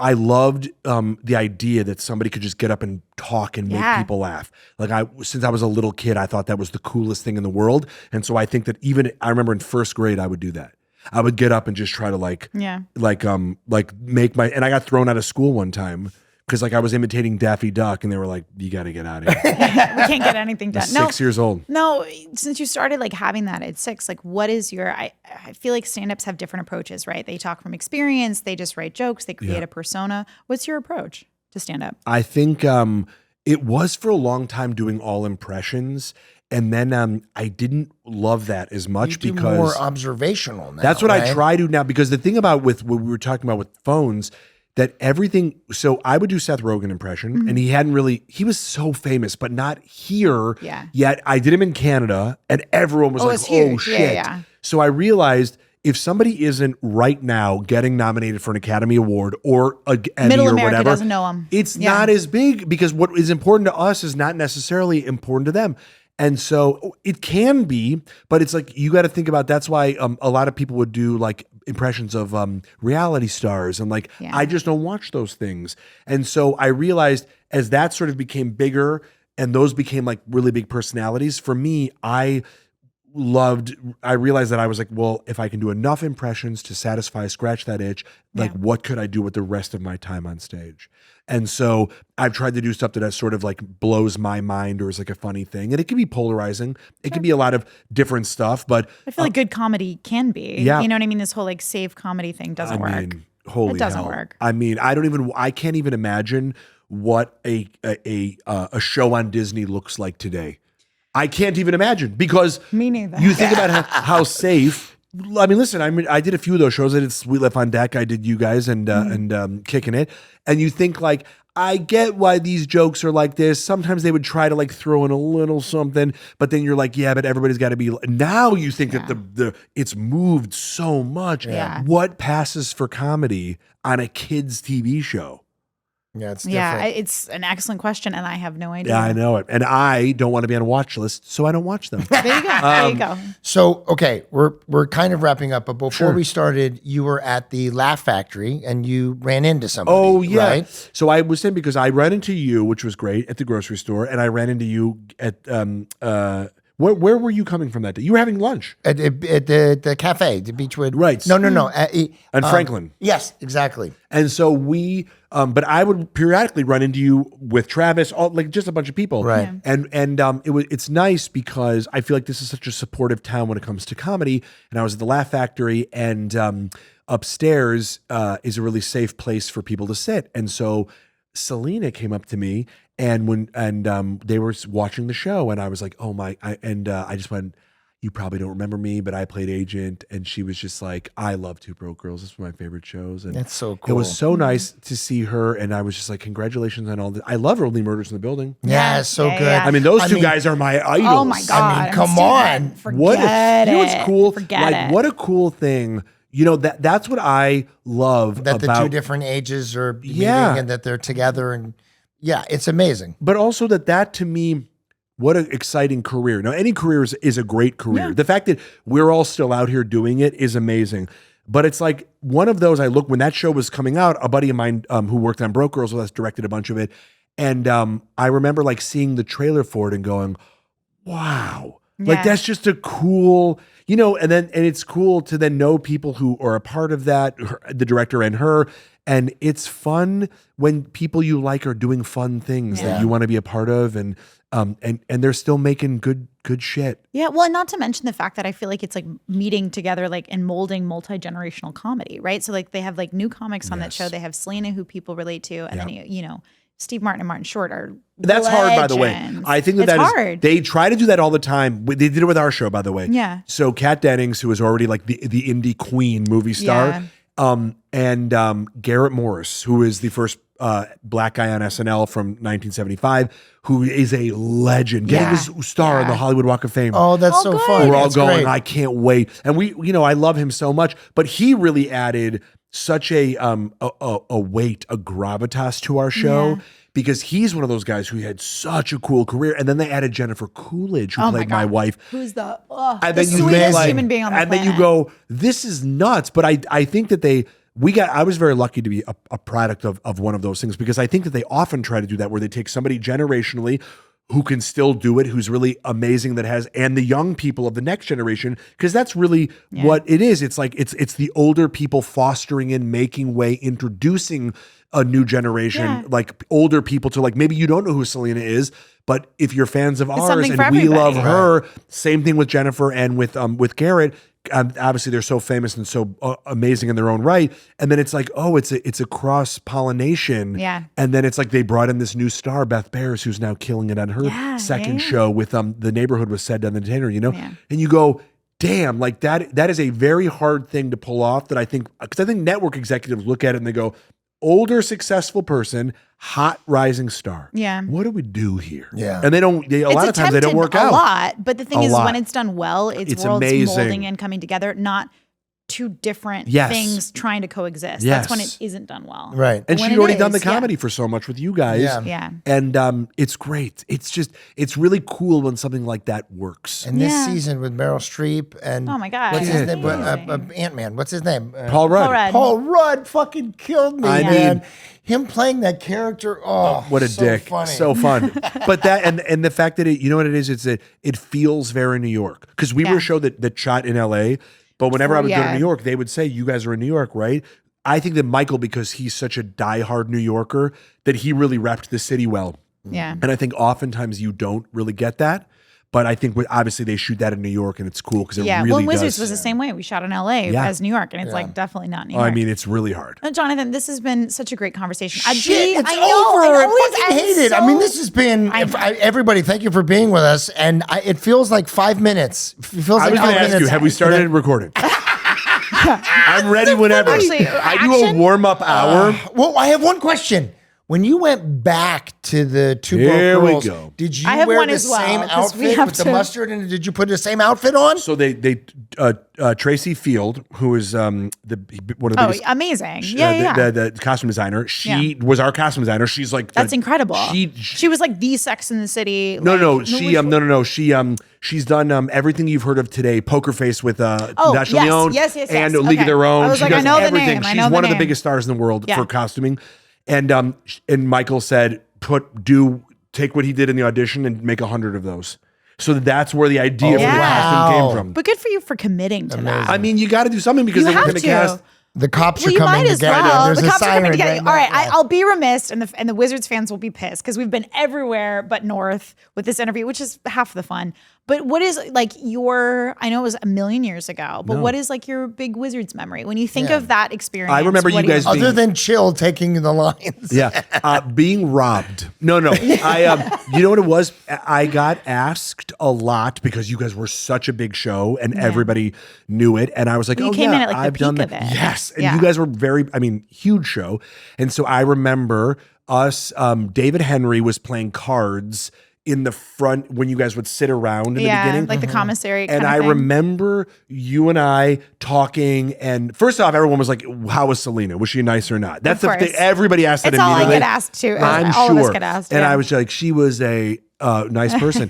the idea that somebody could just get up and talk and make people laugh. Like since I was a little kid, I thought that was the coolest thing in the world. And so I think that I remember in first grade, I would do that. I would get up and just try to make and I got thrown out of school one time because like I was imitating Daffy Duck and they were like, you got to get out of here. We can't get anything done. 6 years old. No, since you started like having that at 6, like what is I feel like stand-ups have different approaches, right? They talk from experience, they just write jokes, they create a persona. What's your approach to stand-up? I think it was for a long time doing all impressions. And then I didn't love that as much because more observational now. That's what I try to now because the thing about with what we were talking about with phones that everything, so I would do Seth Rogen impression and he was so famous, but not here yet. I did him in Canada and everyone was like, oh shit. Yeah. So I realized if somebody isn't right now getting nominated for an Academy Award or an Emmy Middle or America whatever, doesn't know him. It's not as big because what is important to us is not necessarily important to them. And so it can be, but it's like, you got to think about, that's why a lot of people would do like impressions of reality stars. And like, I just don't watch those things. And so I realized as that sort of became bigger and those became like really big personalities for me, I realized that I was like, well, if I can do enough impressions to scratch that itch, like what could I do with the rest of my time on stage? And so I've tried to do stuff that sort of like blows my mind or is like a funny thing. And it can be polarizing. It can be a lot of different stuff, but I feel like good comedy can be. Yeah. You know what I mean? This whole like safe comedy thing doesn't work. Holy it doesn't hell. work. I mean, I can't even imagine what a show on Disney looks like today. I can't even imagine because Me neither. You think about how safe. I mean, listen. I did a few of those shows. I did Sweet Life on Deck. I did you guys and Kicking It. And you think like, I get why these jokes are like this. Sometimes they would try to like throw in a little something, but then you're like, yeah, but everybody's got to be. Now you think that the it's moved so much. Yeah. What passes for comedy on a kids' TV show? Yeah, it's different. Yeah, it's an excellent question, and I have no idea. Yeah, I know it. And I don't want to be on a watch list, so I don't watch them. There you go. There you go. So, okay, we're kind of wrapping up, but before we started, you were at the Laugh Factory and you ran into somebody. Oh, yeah. Right? So I was saying because I ran into you, which was great, at the grocery store, and I ran into you at where were you coming from that day? You were having lunch At the cafe, the Beechwood. Right. No. and Franklin. Yes, exactly. And so we, but I would periodically run into you with Travis, like just a bunch of people. Right. And it's nice because I feel like this is such a supportive town when it comes to comedy. And I was at the Laugh Factory, and upstairs is a really safe place for people to sit. And so Selena came up to me, and they were watching the show, and I was like, I just went, you probably don't remember me, but I played Agent. And she was just like, I love Two Broke Girls. It's one of my favorite shows. And That's so cool. it was so nice to see her. And I was just like, congratulations on all this. I love Only Murders in the Building. Yeah, it's so Yeah, good. yeah. I mean, those two guys are my idols. Oh my God! come Let's do that. on. Forget You know what's it. cool? Forget it. What a cool thing. You know, that's what I love that the about two different ages are meeting Yeah. and that they're together. And yeah, it's amazing. but also that to me, what an exciting career. Now, any career is a great career. The fact that we're all still out here doing it is amazing. But it's like one of those, when that show was coming out, a buddy of mine who worked on Broke Girls with us directed a bunch of it. And I remember like seeing the trailer for it and going, wow. Like Yeah. that's just a cool, and it's cool to then know people who are a part of that, the director and her. And it's fun when people you like are doing fun things that you want to be a part of, and they're still making good shit. Yeah, well, and not to mention the fact that I feel like it's like meeting together, like and molding multi-generational comedy, right? So like they have like new comics on that show. They have Selena, who people relate to, and then Steve Martin and Martin Short are That's hard, by the way. legends. I think it's that is hard. they try to do that all the time. They did it with our show, by the way. Yeah. So Kat Dennings, who is already like the indie queen movie star, Yeah. and Garrett Morris, who is the first black guy on SNL from 1975, who is a legend, getting his star on the Hollywood Walk of Fame. Oh, that's so good. fun. We're all That's going, great. I can't wait. And I love him so much, but he really added such a weight, a gravitas to our show because he's one of those guys who had such a cool career. And then they added Jennifer Coolidge, who played my wife. Who's the And the then you sweetest like, human being on the and planet. then you go, this is nuts. But I think that I was very lucky to be a product of one of those things, because I think that they often try to do that, where they take somebody generationally who can still do it, who's really amazing, and the young people of the next generation, because that's really what it is. It's like it's the older people fostering and making way, introducing a new generation, like older people to, like, maybe you don't know who Selena is, but if you're fans of ours something and for we love everybody. her, same thing with Jennifer and with Garrett. Obviously, they're so famous and so amazing in their own right, and then it's like, oh, it's a cross pollination, and then it's like they brought in this new star, Beth Bears, who's now killing it on her second show with The Neighborhood with Said on the Entertainer, and you go, damn, like that is a very hard thing to pull off. That I think, because I think network executives look at it and they go, older successful person, hot rising star. Yeah. What do we do here? Yeah. And a lot of times they don't work out. A lot, but the thing A is, lot. when it's done well, it's worlds amazing. molding and coming together, not two different Yes. things trying to coexist. Yes. That's when it isn't done well. Right. And When she'd it already done the is, yeah. comedy for so much with you guys. Yeah. Yeah. And it's great. It's really cool when something like that works. And this Yeah. season with Meryl Streep and Oh my God, what's his it's name? amazing. Ant-Man. What's his name? Paul Rudd. Paul Rudd. Paul Rudd fucking killed me, I man. mean- Him playing that character. Oh, What a so dick. Funny. So fun. But that and the fact that you know what it is? It's that it feels very New York. Because we were a show that shot in LA, but whenever I would go to New York, they would say, you guys are in New York, right? I think that Michael, because he's such a diehard New Yorker, that he really repped the city well. Yeah. And I think oftentimes you don't really get that. But I think obviously they shoot that in New York, and it's cool because it Yeah. really Well, and Wizards does. was the same way. We shot in LA as New York, and it's like definitely not New York. I mean, it's really hard. Jonathan, this has been such a great conversation. Shit, it's I know, over. I it fucking ends hate it. I so- mean, this has been everybody. Thank you for being with us, and it feels like 5 minutes. It feels I like was 5 going to ask minutes. you, have we started recording? I'm ready whenever. Actually, I do a action? warm-up hour. Well, I have one question. When you went back to the Two Here Broke we Girls, go. did you I have wear one the as well, same 'cause we outfit have with the to- mustard? And did you put the same outfit on? So Tracy Field, who is one of the biggest, amazing. Yeah. the costume designer. She was our costume designer. She's like That's incredible. She was like the Sex in the City. No. She's done everything you've heard of today. Poker Face with National Leone. Yes. And League of Their Own. I was She like, I does know the everything. name. I She's know the one of the name. biggest stars in the world Yeah. for costuming. And Michael said, take what he did in the audition and make 100 of those. So that's where the idea for the costume came from. But good for you for committing to that. I mean, you got to do something because You they were have going to to. cast. The cops Well, are you coming might as together. well. There's The a cops are coming siren together. right now. All right, Yeah. I'll be remiss, and the Wizards fans will be pissed because we've been everywhere but north with this interview, which is half the fun. But what is like I know it was a million years ago, but what is like your big Wizards memory when you think of that experience? I remember you guys Other than Chill taking the lines. Yeah, being robbed. No. You know what it was? I got asked a lot because you guys were such a big show and everybody knew it. And I was like, Well, you came in at, like, the I've done peak that. of it. Yes. And Yeah. you guys were huge show. And so I remember us, David Henry was playing cards in the front when you guys would sit around in the beginning. like the commissary. And kind of I thing. remember you and I talking, and first off, everyone was like, "How was Selena? Was she nice or not?" That's Of the thing. course. Everybody asked that It's all I immediately. get asked too. I'm all sure. of us get asked. And yeah. I was like, she was a nice person.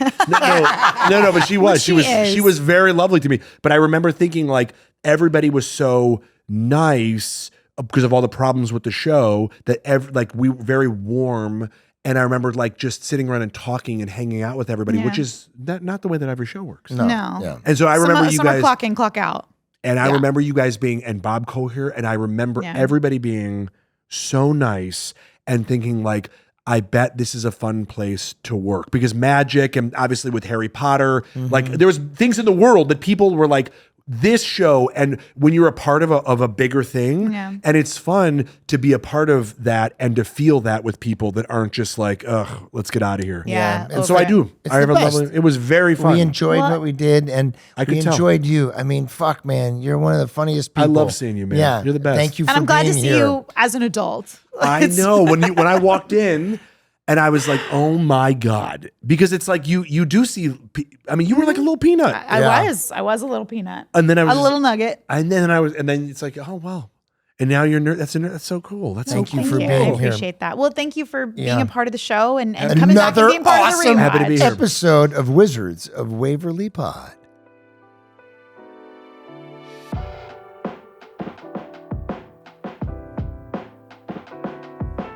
No, but she was. Well, She was very lovely to me. But I remember thinking like everybody was so nice because of all the problems with the show that we were very warm. And I remember like just sitting around and talking and hanging out with everybody, which is not the way that every show works. No. Yeah. And so I remember you some guys are clock in, clock out. and I remember you guys and Bob Coher, and I remember everybody being so nice and thinking like, I bet this is a fun place to work because magic and obviously with Harry Potter, like there was things in the world that people were like, this show, and when you're a part of a bigger thing, and it's fun to be a part of that and to feel that with people that aren't just like, ugh, let's get out of here. Yeah. And so I do. It's I have the a best. lovely. It was very fun. We enjoyed what we did, and I could we tell. enjoyed you. I mean, fuck, man, you're one of the funniest people. I love seeing you, man. Yeah, You're the best. Thank you for And I'm glad to being see here. you as an adult. I know when I walked in. And I was like, "Oh my god!" Because it's like you do see. I mean, you were like a little peanut, I was a little peanut. and then I was a little nugget. and then it's like, "Oh well," and now you're that's so cool. That's Thank so you cool. for Thank you. being I here. appreciate that. Well, thank you for being Yeah. a part of the show and coming back Another and being part awesome of the Happy to be rewatch. here. episode of Wizards of Waverly Pod.